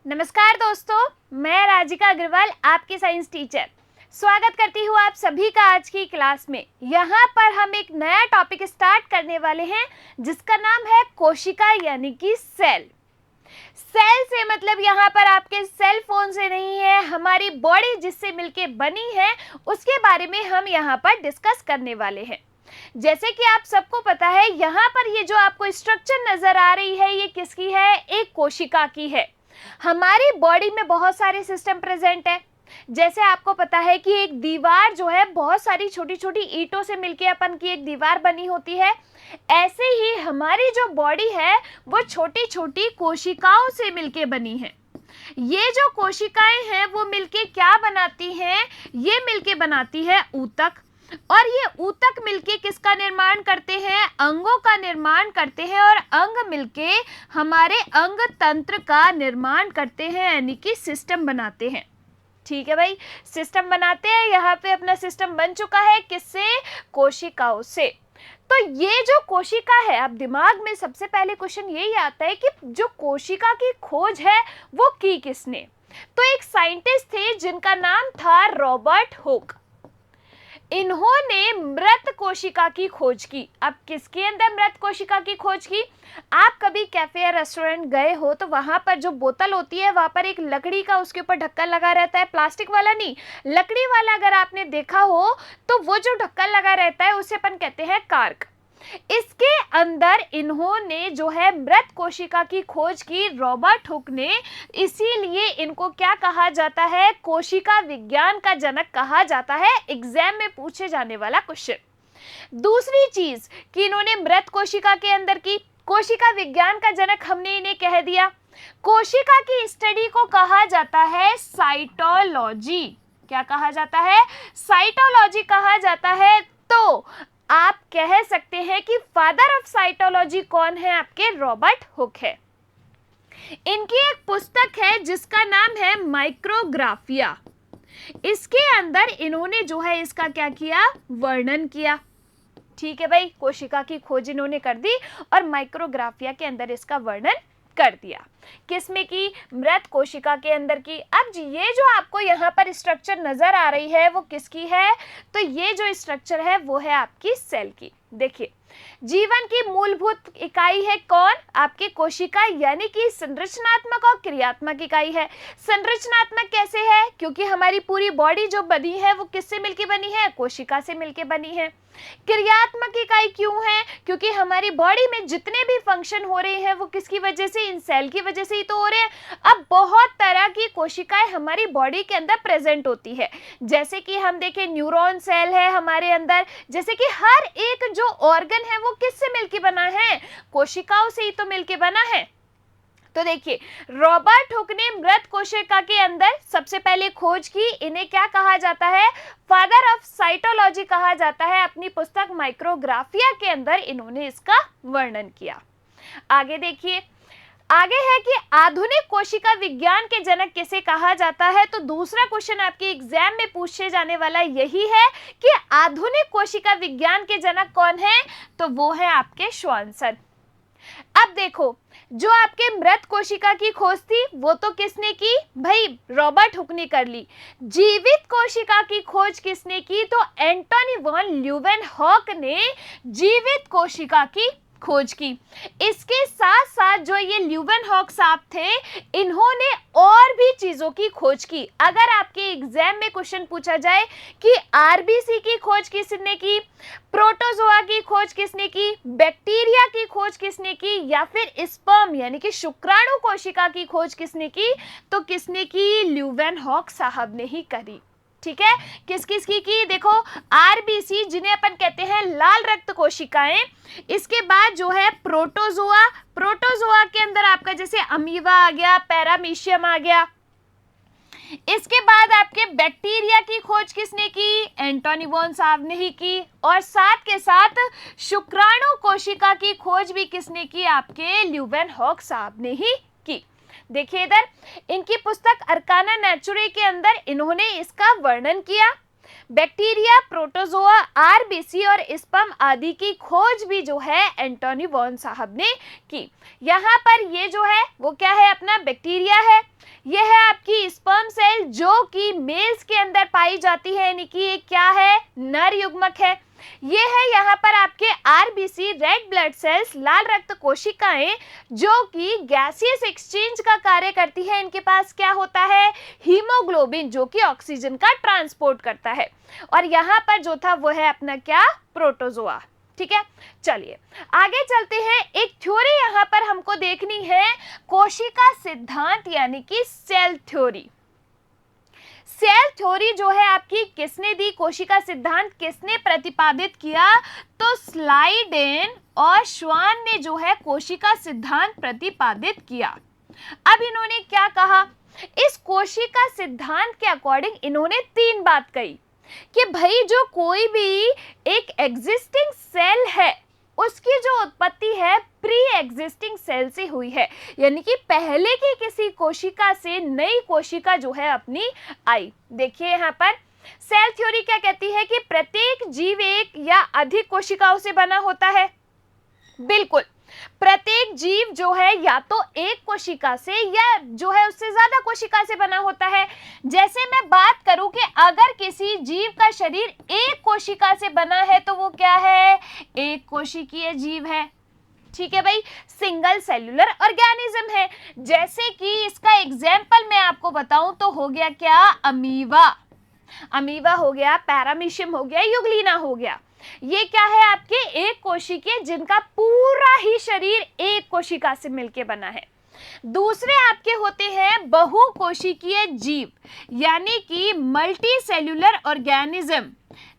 नमस्कार दोस्तों, मैं राजिका अग्रवाल आपकी साइंस टीचर स्वागत करती हूँ आप सभी का आज की क्लास में। यहाँ पर हम एक नया टॉपिक स्टार्ट करने वाले हैं जिसका नाम है कोशिका यानी कि सेल। सेल से मतलब यहाँ पर आपके सेल फोन से नहीं है, हमारी बॉडी जिससे मिलके बनी है उसके बारे में हम यहाँ पर डिस्कस करने वाले हैं। जैसे कि आप सबको पता है, यहाँ पर ये जो आपको स्ट्रक्चर नजर आ रही है ये किसकी है? एक कोशिका की है। हमारी बॉडी में बहुत सारे सिस्टम प्रेजेंट है। जैसे आपको पता है कि एक दीवार जो है बहुत सारी छोटी छोटी ईंटों से मिलके अपन की एक दीवार बनी होती है, ऐसे ही हमारी जो बॉडी है वो छोटी छोटी कोशिकाओं से मिलके बनी है। ये जो कोशिकाएं हैं वो मिलके क्या बनाती हैं? ये मिलके बनाती है ऊतक, और ये ऊतक मिलके किसका निर्माण करते हैं? अंगों का निर्माण करते हैं, और अंग मिलके हमारे अंग तंत्र का निर्माण करते हैं, यानी कि सिस्टम बनाते हैं। ठीक है भाई, सिस्टम बनाते हैं। यहाँ पे अपना सिस्टम बन चुका है किससे? कोशिकाओं से। तो ये जो कोशिका है, अब दिमाग में सबसे पहले क्वेश्चन यही आता है कि जो कोशिका की खोज है वो की किसने? तो एक साइंटिस्ट थे जिनका नाम था रॉबर्ट हुक। इन्होंने मृत कोशिका की खोज की। अब किसके अंदर मृत कोशिका की खोज की? आप कभी कैफे या रेस्टोरेंट गए हो तो वहां पर जो बोतल होती है वहां पर एक लकड़ी का उसके ऊपर ढक्कन लगा रहता है, प्लास्टिक वाला नहीं, लकड़ी वाला। अगर आपने देखा हो तो वो जो ढक्कन लगा रहता है उसे अपन कहते हैं कार्क। इसके अंदर इन्होंने जो है मृत कोशिका की खोज की, रॉबर्ट हुक ने। इसीलिए इनको क्या कहा जाता है? कोशिका विज्ञान का जनक कहा जाता है। एग्जाम में पूछे जाने वाला क्वेश्चन। दूसरी चीज कि इन्होंने मृत कोशिका के अंदर की कोशिका विज्ञान का जनक हमने इन्हें कह दिया। कोशिका की स्टडी को कहा जाता है साइटोलॉजी। क्या कहा जाता है? साइटोलॉजी कहा जाता है। तो आप कह सकते हैं कि फादर ऑफ साइटोलॉजी कौन है? आपके रॉबर्ट हुक है। इनकी एक पुस्तक है जिसका नाम है माइक्रोग्राफिया। इसके अंदर इन्होंने जो है इसका क्या किया? वर्णन किया। ठीक है भाई, कोशिका की खोज इन्होंने कर दी और माइक्रोग्राफिया के अंदर इसका वर्णन कर दिया। किसमें की? मृत कोशिका के अंदर की। अब ये जो आपको यहाँ पर स्ट्रक्चर नजर आ रही है वो किसकी है? तो ये जो स्ट्रक्चर है वो है आपकी सेल की। देखिए, जीवन की मूलभूत इकाई है कौन? आपकी कोशिका, यानी कि संरचनात्मक और क्रियात्मक इकाई है। संरचनात्मक कैसे है? क्योंकि हमारी पूरी बॉडी जो बनी है वो किससे मिलके बनी है? कोशिका से मिलके बनी है। क्रियात्मक इकाई क्यों है? क्योंकि हमारी बॉडी में जितने भी फंक्शन हो रहे हैं वो किसकी वजह से? इन सेल की वजह से ही तो हो रहे हैं। अब बहुत तरह की कोशिकाएं हमारी बॉडी के अंदर प्रेजेंट होती है। जैसे कि हम देखें, न्यूरॉन सेल है हमारे अंदर। जैसे कि हर एक जो ऑर्गन है वो किससे मिलके बना है? कोशिकाओं से ही तो मिलके बना है। तो देखिए, रॉबर्ट हुक ने मृत कोशिका के अंदर सबसे पहले खोज की। इन्हें क्या कहा जाता है? फादर ऑफ साइटोलॉजी कहा जाता है। अपनी पुस्तक माइक्रोग्राफिया के अंदर इन्होंने इसका वर्णन किया। आगे देखिए, आगे है कि आधुनिक कोशिका विज्ञान के जनक किसे कहा जाता है? तो दूसरा क्वेश्चन आपके एग्जाम में पूछे जाने वाला यही है कि आधुनिक कोशिका विज्ञान के जनक कौन है? तो वो है आपके श्वानसन। अब देखो, जो आपके मृत कोशिका की खोज थी वो तो किसने की? भाई रॉबर्ट हुक ने कर ली। जीवित कोशिका की खोज किसने की? तो एंटोनी वॉन ल्यूवेनहॉक ने जीवित कोशिका की खोज की। इसके साथ साथ जो ये ल्यूवेनहॉक साहब थे, इन्होंने और भी चीजों की खोज की। अगर आपके एग्जाम में क्वेश्चन पूछा जाए कि आरबीसी की खोज किसने की, प्रोटोजोआ की खोज किसने की, बैक्टीरिया की खोज किसने की, या फिर स्पर्म यानी कि शुक्राणु कोशिका की खोज किसने की, तो किसने की? ल्यूवेनहॉक साहब ने ही करी। ठीक है, किस किस की? देखो, आरबीसी जिन्हें अपन कहते हैं लाल रक्त कोशिकाएं। इसके बाद जो है प्रोटोजोआ। प्रोटोजोआ के अंदर आपका जैसे अमीबा आ गया, पैरामीशियम आ गया। इसके बाद आपके बैक्टीरिया की खोज किसने की? एंटोनी वॉन साहब ने ही की। और साथ के साथ शुक्राणु कोशिका की खोज भी किसने की? आपके ल्यूवेनहॉक साहब ने ही की। देखिए इधर, इनकी पुस्तक अर्काना नेचुरे के अंदर इन्होंने इसका वर्णन किया। बैक्टीरिया, प्रोटोजोआ, आरबीसी और स्पर्म आदि की खोज भी जो है एंटोनी वॉन साहब ने की। यहाँ पर ये जो है वो क्या है? अपना बैक्टीरिया है। ये है आपकी स्पर्म सेल जो कि मेल्स के अंदर पाई जाती है, यानी कि ये क्या है, नर युग्मक है। ये है यहाँ पर आपके आरबीसी, रेड ब्लड सेल्स, लाल रक्त कोशिकाएं, जो कि गैसियस एक्सचेंज का कार्य करती है। इनके पास क्या होता है, हीमोग्लोबिन, जो कि ऑक्सीजन का ट्रांसपोर्ट करता है। और यहाँ पर जो था वो है अपना क्या, प्रोटोजोआ। ठीक है, चलिए आगे चलते हैं। एक थ्योरी यहाँ पर हमको देखनी है, कोशिका सिद्धांत यानी कि सेल थ्योरी। सेल थ्योरी जो है आपकी किसने दी, कोशिका सिद्धांत किसने प्रतिपादित किया, तो स्लाइडेन और श्वान ने जो है कोशिका सिद्धांत प्रतिपादित किया। अब इन्होंने क्या कहा, इस कोशिका सिद्धांत के अकॉर्डिंग इन्होंने 3 बात कही कि भाई जो कोई भी एक एग्जिस्टिंग सेल है उसकी जो उत्पत्ति है प्री एग्जिस्टिंग सेल से हुई है, यानी कि पहले की किसी कोशिका से नई कोशिका जो है अपनी आई। देखिए यहाँ पर सेल थ्योरी क्या कहती है कि प्रत्येक जीव एक या अधिक कोशिकाओं से बना होता है। बिल्कुल, प्रत्येक जीव जो है या तो एक कोशिका से या जो है उससे ज्यादा कोशिका से बना होता है। जैसे मैं बात करूं कि अगर किसी जीव का शरीर एक कोशिका से बना है तो वो क्या है, एक कोशिकीय जीव है। ठीक है भाई, सिंगल सेल्यूलर ऑर्गेनिज्म है। जैसे कि इसका एग्जाम्पल मैं आपको बताऊं तो हो गया क्या, अमीबा, अमीबा हो गया, पैरामीशियम हो गया, यूग्लिना हो गया। ये क्या है, आपके एक कोशिकीय जिनका पूरा ही शरीर एक कोशिका से मिलके बना है। दूसरे आपके होते हैं बहुकोशिकीय जीव, यानी कि मल्टी सेल्यूलर ऑर्गेनिज्म,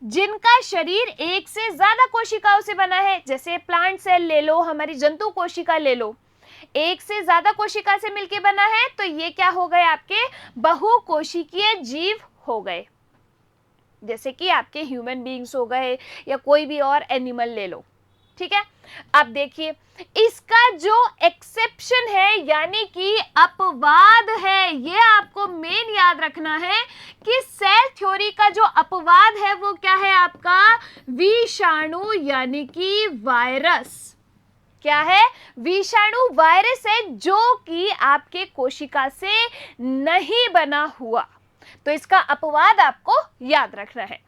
जिनका शरीर एक से ज्यादा कोशिकाओं से बना है। जैसे प्लांट सेल ले लो, हमारी जंतु कोशिका ले लो, एक से ज्यादा कोशिका से मिलके बना है, तो ये क्या हो गए, आपके बहुकोशिकीय जीव हो गए। जैसे कि आपके ह्यूमन बीइंग्स हो गए या कोई भी और एनिमल ले लो। ठीक है, अब देखिए इसका जो एक्सेप्शन है यानी कि अपवाद है, ये आपको मेन याद रखना है कि सेल थ्योरी का जो अपवाद है वो क्या है, आपका विषाणु यानी कि वायरस। क्या है, विषाणु वायरस है जो कि आपके कोशिका से नहीं बना हुआ। तो इसका अपवाद आपको याद रखना है।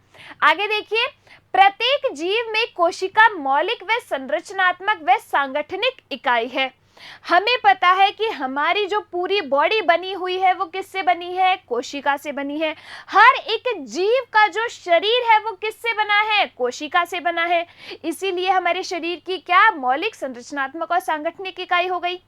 आगे देखिए, प्रत्येक जीव में कोशिका मौलिक व संरचनात्मक व सांगठनिक इकाई है। हमें पता है कि हमारी जो पूरी बॉडी बनी हुई है वो किससे बनी है, कोशिका से बनी है। हर एक जीव का जो शरीर है वो किससे बना है, कोशिका से बना है। इसीलिए हमारे शरीर की क्या, मौलिक, संरचनात्मक और सांगठनिक इकाई हो गई।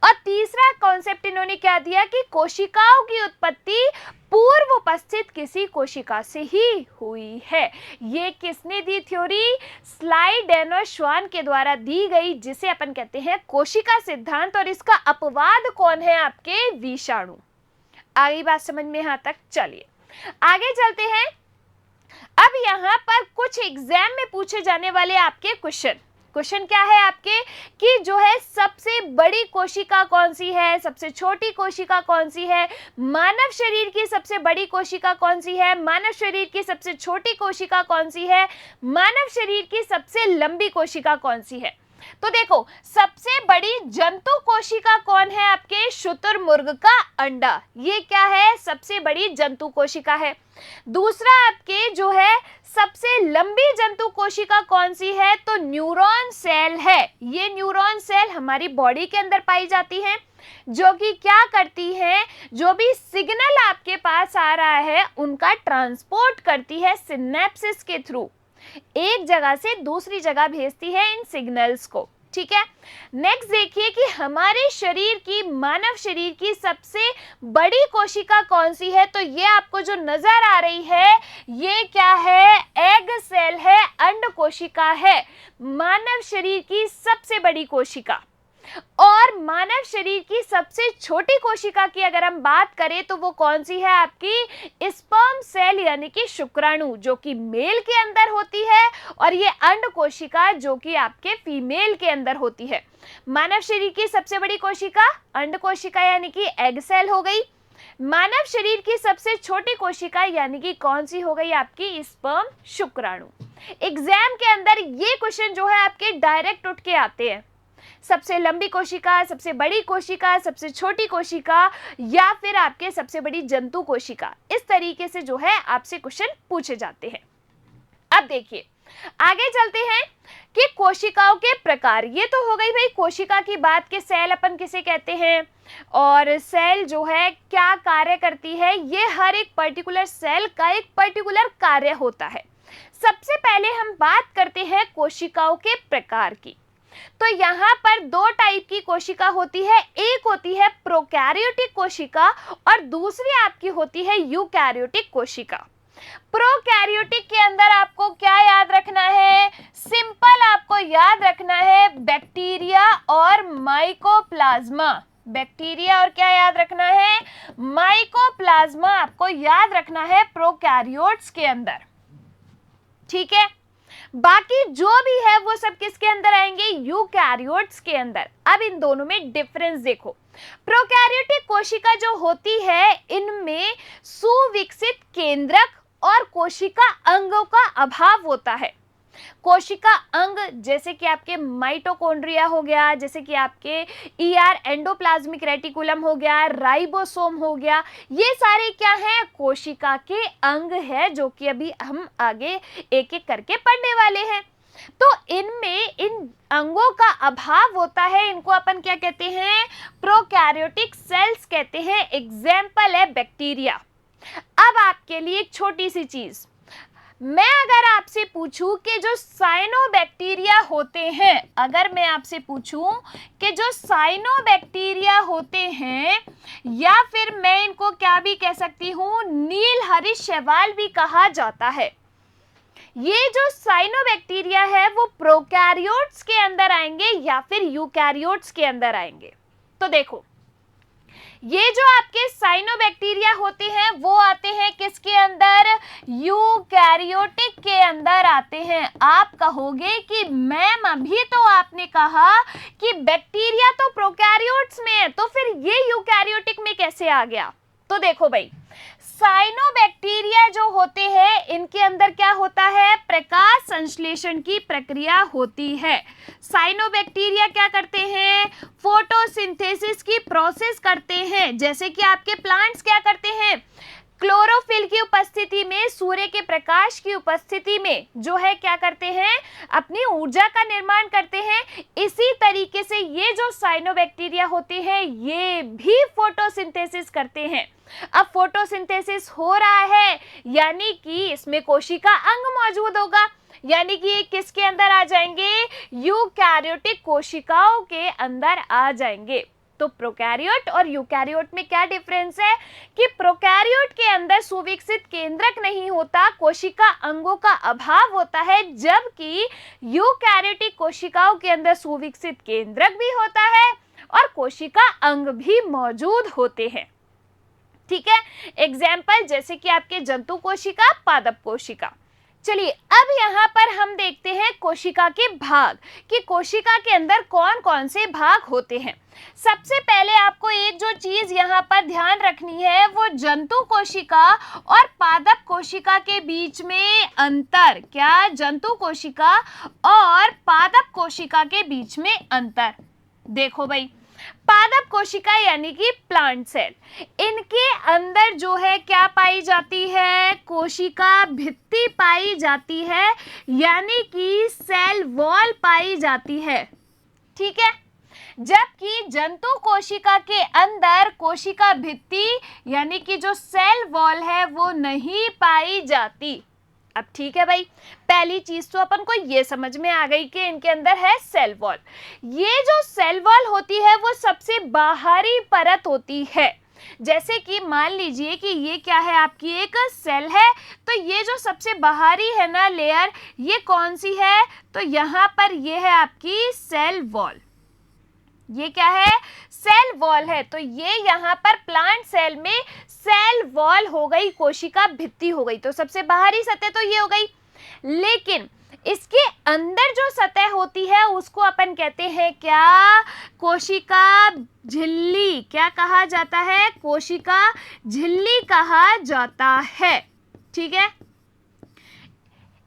और तीसरा कॉन्सेप्ट इन्होंने क्या दिया कि कोशिकाओं की उत्पत्ति पूर्व उपस्थित किसी कोशिका से ही हुई है। ये किसने दी थ्योरी, स्लाइडेन और श्वान के द्वारा दी गई, जिसे अपन कहते हैं कोशिका सिद्धांत। और इसका अपवाद कौन है, आपके विषाणु। आगे बात समझ में यहाँ तक, चलिए आगे चलते हैं। अब यहाँ पर कुछ एग्जाम में पूछे जाने वाले आपके क्वेश्चन क्या है आपके, कि जो है सबसे बड़ी कोशिका कौन सी है, सबसे छोटी कोशिका कौन सी है, मानव शरीर की सबसे बड़ी कोशिका कौन सी है, मानव शरीर की सबसे छोटी कोशिका कौन सी है, मानव शरीर की सबसे लंबी कोशिका कौन सी है। तो देखो, सबसे बड़ी जंतु कोशिका कौन है, आपके शुतुरमुर्ग का अंडा। ये क्या है, सबसे बड़ी जंतु कोशिका है। दूसरा आपके जो है सबसे लंबी जंतु कोशिका कौन सी है, तो न्यूरॉन सेल है। ये न्यूरॉन सेल हमारी बॉडी के अंदर पाई जाती है, जो कि क्या करती है, जो भी सिग्नल आपके पास आ रहा है उनका ट्रांसपोर्ट करती है सिनेप्सिस के थ्रू, एक जगह से दूसरी जगह भेजती है इन सिग्नल्स को। ठीक है, नेक्स्ट देखिए कि हमारे शरीर की, मानव शरीर की सबसे बड़ी कोशिका कौन सी है, तो ये आपको जो नजर आ रही है ये क्या है, एग सेल है, अंड कोशिका है, मानव शरीर की सबसे बड़ी कोशिका। और मानव शरीर की सबसे छोटी कोशिका की अगर हम बात करें तो वो कौन सी है, आपकी स्पर्म सेल यानी कि शुक्राणु, जो कि मेल के अंदर होती है, और ये अंड कोशिका जो कि आपके फीमेल के अंदर होती है। मानव शरीर की सबसे बड़ी कोशिका अंड कोशिका यानी कि एग सेल हो गई। मानव शरीर की सबसे छोटी कोशिका यानी कि कौन सी हो गई, आपकी स्पर्म शुक्राणु। एग्जाम के अंदर ये क्वेश्चन जो है आपके डायरेक्ट उठ के आते हैं। सबसे लंबी कोशिका, सबसे बड़ी कोशिका, सबसे छोटी कोशिका, या फिर आपके सबसे बड़ी जंतु कोशिका। इस तरीके से जो है आपसे क्वेश्चन पूछे जाते हैं। अब देखिए आगे चलते हैं कि कोशिकाओं के प्रकार। ये तो हो गई भाई कोशिका की बात कि सेल अपन किसे कहते हैं और सेल जो है क्या कार्य करती है, ये हर एक पर्टिकुलर सेल का एक पर्टिकुलर कार्य होता है। सबसे पहले हम बात करते हैं कोशिकाओं के प्रकार की। तो यहाँ पर दो टाइप की कोशिका होती है, एक होती है प्रोकैरियोटिक कोशिका और दूसरी आपकी होती है यूकैरियोटिक कोशिका। प्रोकैरियोटिक के अंदर आपको क्या याद रखना है, सिंपल आपको याद रखना है बैक्टीरिया और माइकोप्लाज्मा। बैक्टीरिया और क्या याद रखना है, माइकोप्लाज्मा आपको याद रखना है प्रोकैरियोट्स के अंदर। ठीक है, बाकी जो भी है वो सब किसके अंदर आएंगे, यूकैरियोट्स के अंदर। अब इन दोनों में डिफरेंस देखो। प्रोकैरियोटिक कोशिका जो होती है इनमें सुविकसित केंद्रक और कोशिका अंगों का अभाव होता है। कोशिका अंग जैसे कि आपके माइटोकॉन्ड्रिया हो गया, जैसे कि आपके ईआर एंडोप्लाज्मिक रेटिकुलम हो गया, राइबोसोम हो गया, ये सारे क्या हैं, कोशिका के अंग है, जो कि अभी हम आगे एक एक करके पढ़ने वाले हैं। तो इनमें इन अंगों का अभाव होता है, इनको अपन क्या कहते हैं, प्रोकैरियोटिक सेल्स कहते हैं। एग्जाम्पल है बैक्टीरिया। अब आपके लिए एक छोटी सी चीज, मैं अगर आपसे पूछूं कि जो साइनोबैक्टीरिया होते हैं, अगर मैं आपसे पूछूं कि जो साइनोबैक्टीरिया होते हैं, या फिर मैं इनको क्या भी कह सकती हूं, नील हरित शैवाल भी कहा जाता है। ये जो साइनोबैक्टीरिया है वो प्रोकैरियोट्स के अंदर आएंगे या फिर यूकैरियोट्स के अंदर आएंगे। तो देखो ये जो आपके साइनोबैक्टीरिया होते हैं वो आते हैं किसके अंदर, यूकैरियोटिक के अंदर आते हैं। आप कहोगे कि मैम अभी तो आपने कहा कि बैक्टीरिया तो प्रोकैरियोट्स में है, तो फिर ये यूकैरियोटिक में कैसे आ गया। तो देखो भाई, साइनोबैक्टीरिया जो होते हैं इनके अंदर क्या होता है, प्रकाश संश्लेषण की प्रक्रिया होती है। साइनोबैक्टीरिया क्या करते हैं, फोटोसिंथेसिस की प्रोसेस करते हैं। जैसे कि आपके प्लांट्स क्या करते हैं, क्लोरोफिल की उपस्थिति में, सूर्य के प्रकाश की उपस्थिति में जो है क्या करते हैं, अपनी ऊर्जा का निर्माण करते हैं। इसी तरीके से ये जो साइनोबैक्टीरिया होते हैं ये भी फोटोसिंथेसिस करते हैं। अब फोटोसिंथेसिस हो रहा है यानी कि इसमें कोशिका अंग मौजूद होगा, यानी कि ये किसके अंदर आ जाएंगे, यूकैरियोटिक कोशिकाओं के अंदर आ जाएंगे। तो प्रोकैरियोट और यूकैरियोट में क्या डिफरेंस है कि प्रोकैरियोट के अंदर सुविकसित केंद्रक नहीं होता, कोशिका अंगों का अभाव होता है, जबकि यूकैरियोटिक कोशिकाओं के अंदर सुविकसित केंद्रक भी होता है और कोशिका अंग भी मौजूद होते हैं। ठीक है, एग्जाम्पल जैसे कि आपके जंतु कोशिका, पादप कोशिका। चलिए अब यहाँ पर हम देखते हैं कोशिका के भाग कि कोशिका के अंदर कौन कौन से भाग होते हैं। सबसे पहले आपको एक जो चीज यहाँ पर ध्यान रखनी है वो जंतु कोशिका और पादप कोशिका के बीच में अंतर। क्या, जंतु कोशिका और पादप कोशिका के बीच में अंतर। देखो भाई, पादप कोशिका यानी कि प्लांट सेल, इनके अंदर जो है क्या पाई जाती है, कोशिका भित्ति पाई जाती है, यानी कि सेल वॉल पाई जाती है। ठीक है, जबकि जंतु कोशिका के अंदर कोशिका भित्ति यानी कि जो सेल वॉल है वो नहीं पाई जाती। अब ठीक है भाई, पहली चीज तो अपन को ये समझ में आ गई कि इनके अंदर है सेल वॉल। ये जो सेल वॉल होती है वो सबसे बाहरी परत होती है। जैसे कि मान लीजिए कि ये क्या है, आपकी एक सेल है, तो ये जो सबसे बाहरी है ना लेयर, ये कौन सी है, तो यहाँ पर ये है आपकी सेल वॉल। ये क्या है, सेल वॉल है। तो ये यहाँ पर प्लांट सेल में सेल वॉल हो गई, कोशिका भित्ति हो गई, तो सबसे बाहरी सतह तो ये हो गई। लेकिन इसके अंदर जो सतह होती है उसको अपन कहते हैं क्या, कोशिका झिल्ली। क्या कहा जाता है, कोशिका झिल्ली कहा जाता है। ठीक है,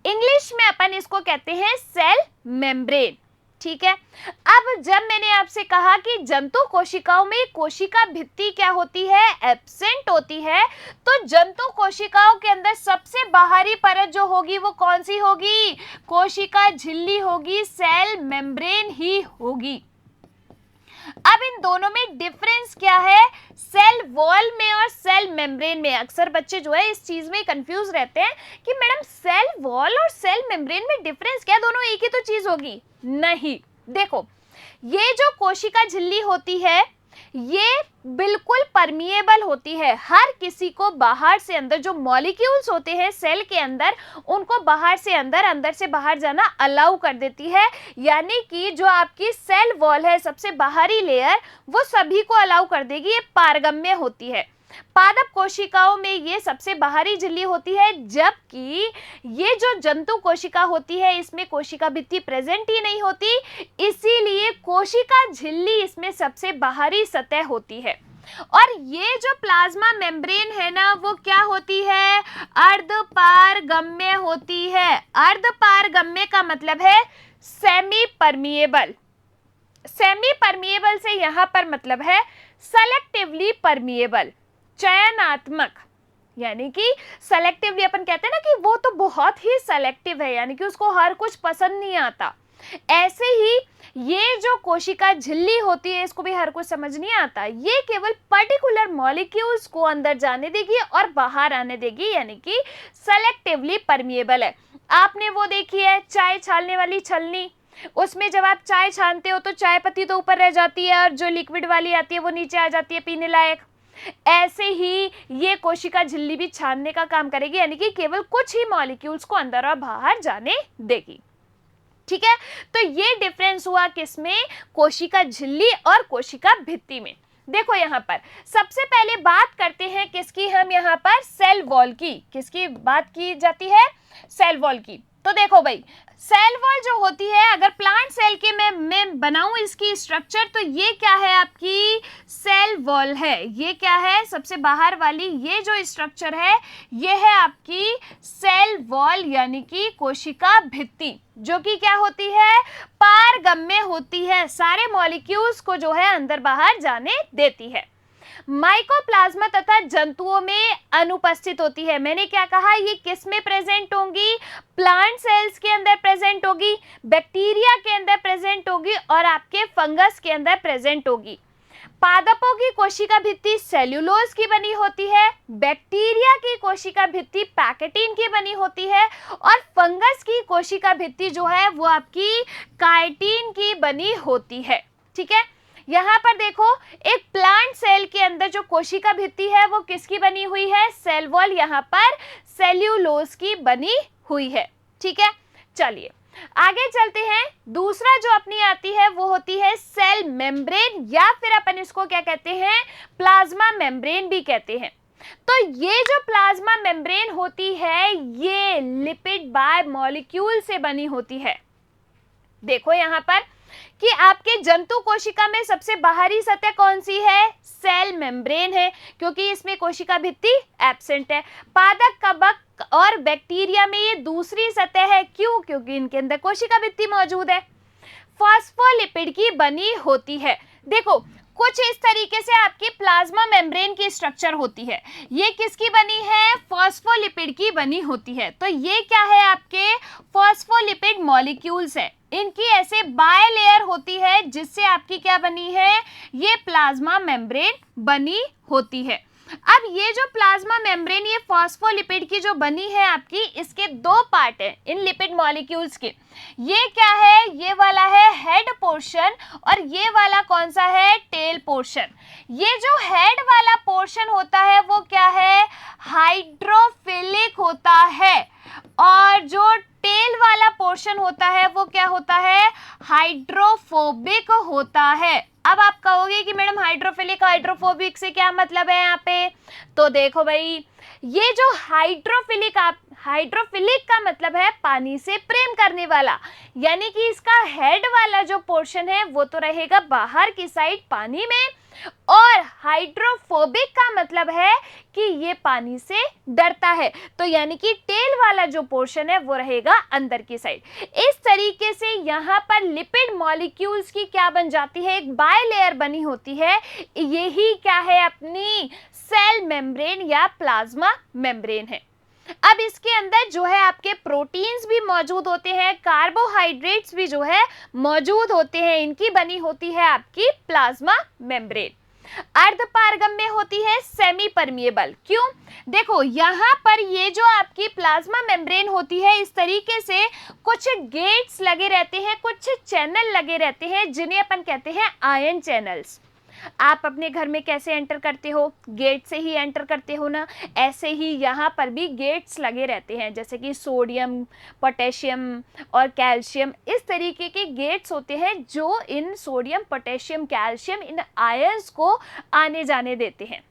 इंग्लिश में अपन इसको कहते हैं सेल मेम्ब्रेन। ठीक है। अब जब मैंने आपसे कहा कि जंतु कोशिकाओं में कोशिका भित्ति क्या होती है, एब्सेंट होती है, तो जंतु कोशिकाओं के अंदर सबसे बाहरी परत जो होगी वो कौन सी होगी, कोशिका झिल्ली होगी, सेल मेम्ब्रेन ही होगी। अब इन दोनों में डिफरेंस क्या है, सेल वॉल में और सेल मेम्ब्रेन में। अक्सर बच्चे जो है इस चीज में कंफ्यूज रहते हैं कि मैडम सेल वॉल और सेल मेम्ब्रेन में डिफरेंस क्या, दोनों एक ही तो चीज होगी? नहीं, देखो ये जो कोशिका झिल्ली होती है ये बिल्कुल परमिएबल होती है, हर किसी को बाहर से अंदर, जो मॉलिक्यूल्स होते हैं सेल के अंदर उनको बाहर से अंदर, अंदर से बाहर जाना अलाउ कर देती है। यानी कि जो आपकी सेल वॉल है, सबसे बाहरी लेयर, वो सभी को अलाउ कर देगी, ये पारगम्य होती है। पादप कोशिकाओं में ये सबसे बाहरी झिल्ली होती है, जबकि ये जो जंतु कोशिका होती है इसमें कोशिका भित्ति प्रेजेंट ही नहीं होती, इसीलिए कोशिका झिल्ली इसमें सबसे बाहरी सतह होती है। और ये जो प्लाज्मा मेम्ब्रेन है ना, वो क्या होती है, अर्धपारगम्य होती है। अर्धपारगम्य का मतलब है सेमी परमिएबल। सेमी परमिएबल से यहां पर मतलब है सेलेक्टिवली परमिएबल, चयनात्मक। यानी कि सेलेक्टिवली अपन कहते हैं ना कि वो तो बहुत ही सेलेक्टिव है, यानी कि उसको हर कुछ पसंद नहीं आता। ऐसे ही ये जो कोशिका झिल्ली होती है इसको भी हर कुछ समझ नहीं आता, ये केवल पर्टिकुलर मॉलिक्यूल्स को अंदर जाने देगी और बाहर आने देगी, यानी कि सेलेक्टिवली परमिएबल है। आपने वो देखी है चाय छानने वाली छलनी, उसमें जब आप चाय छानते हो तो चाय पत्ती तो ऊपर रह जाती है और जो लिक्विड वाली आती है वो नीचे आ जाती है पीने लायक। ऐसे ही ये कोशिका झिल्ली भी छानने का काम करेगी, यानी कि केवल कुछ ही मॉलिक्यूल्स को अंदर और बाहर जाने देगी। ठीक है, तो ये डिफरेंस हुआ किसमें, कोशिका झिल्ली और कोशिका भित्ति में। देखो यहाँ पर सबसे पहले बात करते हैं किसकी, हम यहाँ पर सेल वॉल की। किसकी बात की जाती है, सेल वॉल की। तो देखो भाई, सेल वॉल जो होती है, अगर प्लांट सेल के मैं बनाऊं इसकी स्ट्रक्चर, तो ये क्या है, आपकी सेल वॉल है। ये क्या है, सबसे बाहर वाली ये जो स्ट्रक्चर है ये है आपकी सेल वॉल, यानी कि कोशिका भित्ति, जो कि क्या होती है, पारगम्य होती है, सारे मॉलिक्यूल्स को जो है अंदर बाहर जाने देती है। माइकोप्लाज्मा तथा जंतुओं में अनुपस्थित होती है। मैंने क्या कहा, ये किस में प्रेजेंट होंगी, प्लांट सेल्स के अंदर प्रेजेंट होगी, बैक्टीरिया के अंदर प्रेजेंट होगी और आपके फंगस के अंदर प्रेजेंट होगी। पादपों की कोशिका भित्ति सेल्यूलोज की बनी होती है, बैक्टीरिया की कोशिका भित्ति पैकेटिन की बनी होती है और फंगस की कोशिका भित्ति जो है वो आपकी काइटिन की बनी होती है। ठीक है, यहाँ पर देखो एक प्लांट सेल के अंदर जो कोशिका भित्ति है वो किसकी बनी हुई है, सेल वॉल, यहाँ पर सेल्यूलोज की बनी हुई है। ठीक है, चलिए आगे चलते हैं। दूसरा जो अपनी आती है वो होती है सेल मेम्ब्रेन, या फिर अपन इसको क्या कहते हैं, प्लाज्मा मेम्ब्रेन भी कहते हैं। तो ये जो प्लाज्मा मेम्ब्रेन होती है ये लिपिड बाय मॉलिक्यूल से बनी होती है। देखो यहाँ पर कि आपके जंतु कोशिका में सबसे बाहरी सतह कौन सी है, सेल मेम्ब्रेन है, क्योंकि इसमें कोशिका भित्ति एब्सेंट है। पादप, कवक और बैक्टीरिया में ये दूसरी सतह है, क्यों, क्योंकि इनके अंदर कोशिका भित्ति मौजूद है। फॉस्फोलिपिड की बनी होती है। देखो कुछ इस तरीके से आपकी प्लाज्मा मेम्ब्रेन की स्ट्रक्चर होती है। ये किसकी बनी है, फॉस्फोलिपिड की बनी होती है। तो ये क्या है, आपके फॉस्फोलिपिड मॉलिक्यूल्स है। इनकी ऐसे बाय लेयर होती है जिससे आपकी क्या बनी है, ये प्लाज्मा मेम्ब्रेन बनी होती है। अब ये जो प्लाज्मा मेम्ब्रेन, ये फॉस्फोलिपिड की जो बनी है आपकी, इसके दो पार्ट हैं इन लिपिड मॉलिक्यूल्स के। ये क्या है, ये वाला है हेड पोर्शन और ये वाला कौन सा है, टेल पोर्शन। ये जो हेड वाला पोर्शन होता है वो क्या है, हाइड्रोफिलिक होता है, और जो टेल वाला पोर्शन होता है वो क्या होता है, हाइड्रोफोबिक होता है। अब आप कहोगे कि मैडम हाइड्रोफिलिक हाइड्रोफोबिक से क्या मतलब है यहाँ पे, तो देखो भाई, ये जो हाइड्रोफिलिक का मतलब है पानी से प्रेम करने वाला, यानी कि इसका हेड वाला जो पोर्शन है वो तो रहेगा बाहर की साइड पानी में, और हाइड्रोफोबिक का मतलब है कि ये पानी से डरता है, तो यानी कि टेल वाला जो पोर्शन है वो रहेगा अंदर की साइड। इस तरीके से यहाँ पर लिपिड मॉलिक्यूल्स की क्या बन जाती है, एक बायलेयर बनी होती है। यही क्या है, अपनी सेल मेम्ब्रेन या प्लाज्मा मेम्ब्रेन है। अब इसके अंदर जो है आपके प्रोटीन्स भी मौजूद होते हैं, कार्बोहाइड्रेट्स भी जो है मौजूद होते हैं, इनकी बनी होती है आपकी प्लाज्मा मेम्ब्रेन। अर्धपारगम्य होती है, सेमी परमिएबल। क्यों? देखो यहाँ पर ये जो आपकी प्लाज्मा मेम्ब्रेन होती है, इस तरीके से कुछ गेट्स लगे रहते हैं, कुछ चैनल लगे रहते हैं, जिन्हें अपन कहते हैं आयन चैनल्स। आप अपने घर में कैसे एंटर करते हो, गेट से ही एंटर करते हो ना, ऐसे ही यहाँ पर भी गेट्स लगे रहते हैं, जैसे कि सोडियम, पोटेशियम और कैल्शियम, इस तरीके के गेट्स होते हैं जो इन सोडियम, पोटेशियम, कैल्शियम, इन आयंस को आने जाने देते हैं।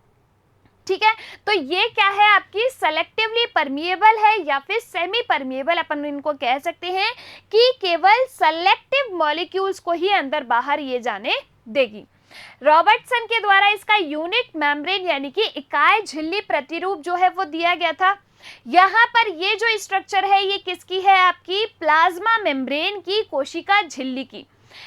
ठीक है, तो ये क्या है, आपकी सेलेक्टिवली परमिएबल है या फिर सेमी परमिएबल, अपन इनको कह सकते हैं कि केवल सेलेक्टिव मॉलिक्यूल्स को ही अंदर बाहर ये जाने देगी। रॉबर्टसन के द्वारा इसका यूनिट मेम्ब्रेन यानी कि इकाई झिल्ली प्रतिरूप जो है वो दिया गया था। यहाँ पर ये जो स्ट्रक्चर है ये किसकी है, आपकी प्लाज्मा मेम्ब्रेन की, कोशिका झिल्ली की।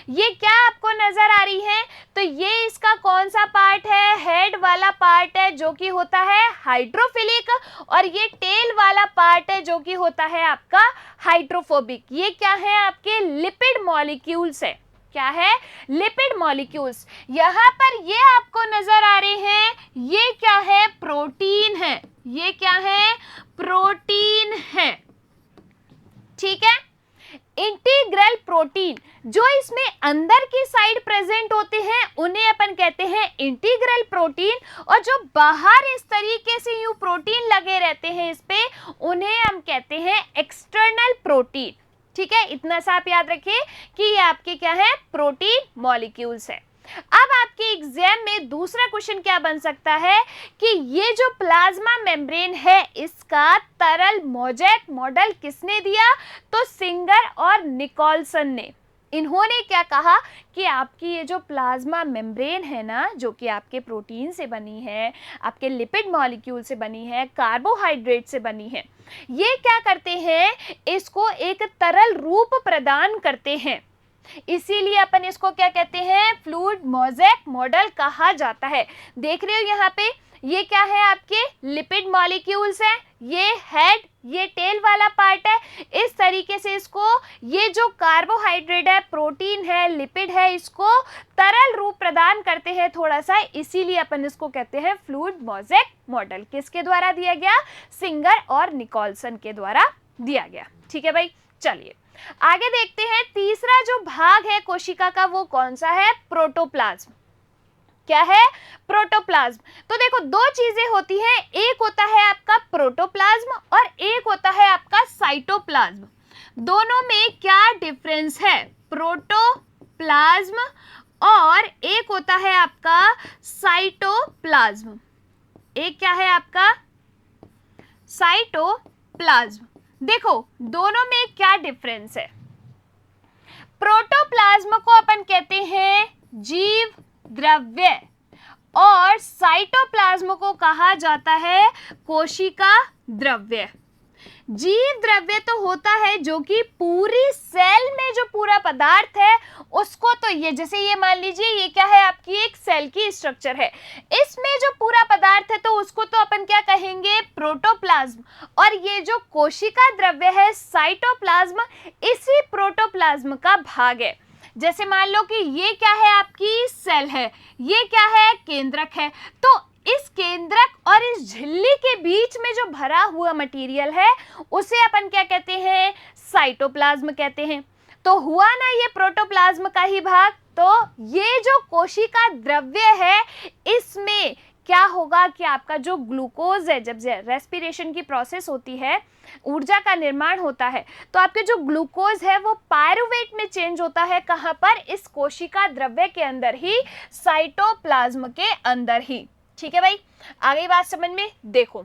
ये क्या आपको नजर आ रही है, तो ये इसका कौन सा पार्ट है, हेड वाला पार्ट है जो कि होता है हाइड्रोफिलिक, और ये टेल वाला पार्ट है जो कि होता है आपका हाइड्रोफोबिक। ये क्या है, आपके लिपिड मॉलिक्यूल्स है। क्या है, लिपिड मॉलिक्यूल्स। यहाँ पर ये आपको नजर आ रहे हैं, ये क्या है, प्रोटीन है। ये क्या है, प्रोटीन है। ठीक है, इंटीग्रल प्रोटीन जो इसमें अंदर की साइड प्रेजेंट होते हैं उन्हें अपन कहते हैं इंटीग्रल प्रोटीन, और जो बाहर इस तरीके से यूं प्रोटीन लगे रहते हैं इस पे, उन्हें हम कहते हैं एक्सटर्नल प्रोटीन। ठीक है, इतना सा आप याद रखिए कि ये आपके क्या है, प्रोटीन मॉलिक्यूल्स है। अब आपके एग्जाम में दूसरा क्वेश्चन क्या बन सकता है कि ये जो प्लाज्मा मेम्ब्रेन है इसका तरल मोज़ेक मॉडल किसने दिया, तो सिंगर और निकोलसन ने। इन्होंने क्या कहा कि आपकी ये जो प्लाज्मा मेम्ब्रेन है ना, जो कि आपके प्रोटीन से बनी है, आपके लिपिड मॉलिक्यूल से बनी है, कार्बोहाइड्रेट से बनी है, ये क्या करते हैं, इसको एक तरल रूप प्रदान करते हैं। इसीलिए अपन इसको क्या कहते हैं, फ्लूइड मोज़ेक मॉडल कहा जाता है। देख रहे हो यहाँ पे, ये क्या है, आपके लिपिड मॉलिक्यूल्स हैं, ये हेड, ये टेल वाला पार्ट है। इस तरीके से इसको, ये जो कार्बोहाइड्रेट है, प्रोटीन है, लिपिड है, इसको तरल रूप प्रदान करते हैं थोड़ा सा, इसीलिए अपन इसको कहते हैं फ्लूइड मोज़ेक मॉडल। किसके द्वारा दिया गया, सिंगर और निकोलसन के द्वारा दिया गया। ठीक है भाई, चलिए आगे देखते हैं। तीसरा जो भाग है कोशिका का वो कौन सा है, प्रोटोप्लाज्म। क्या है, प्रोटोप्लाज्म। तो देखो दो चीजें होती हैं, एक होता है आपका प्रोटोप्लाज्म और एक होता है आपका साइटोप्लाज्म। दोनों में क्या डिफरेंस है, प्रोटोप्लाज्म और एक होता है आपका साइटोप्लाज्म। एक क्या है आपका, साइटोप्लाज्म। देखो दोनों में क्या डिफरेंस है। प्रोटोप्लाज्म को अपन कहते हैं जीव द्रव्य और साइटोप्लाज्म को कहा जाता है कोशिका द्रव्य। जीव द्रव्य तो होता है जो कि पूरी सेल में जो पूरा पदार्थ है उसको, तो ये जैसे ये मान लीजिए ये क्या है, आपकी एक सेल की स्ट्रक्चर है, इसमें जो पूरा पदार्थ है तो उसको तो अपन क्या कहेंगे, प्रोटोप्लाज्म। और ये जो कोशिका द्रव्य है साइटोप्लाज्म, इसी प्रोटोप्लाज्म का भाग है। जैसे मान लो कि ये क्या है, आपकी सेल है, ये क्या है, केंद्रक है, तो इस केंद्रक और इस झिल्ली के बीच में जो भरा हुआ मटेरियल है उसे अपन क्या कहते हैं, साइटोप्लाज्म कहते हैं। तो हुआ ना ये प्रोटोप्लाज्म का ही भाग। तो ये जो कोशिका द्रव्य है इसमें क्या होगा कि आपका जो ग्लूकोज है, जब रेस्पिरेशन की प्रोसेस होती है, ऊर्जा का निर्माण होता है, तो आपके जो ग्लूकोज है वो पायरुवेट में चेंज होता है। कहाँ पर, इस कोशिका द्रव्य के अंदर ही, साइटोप्लाज्म के अंदर ही। ठीक है भाई, आ गई बात समझ में। देखो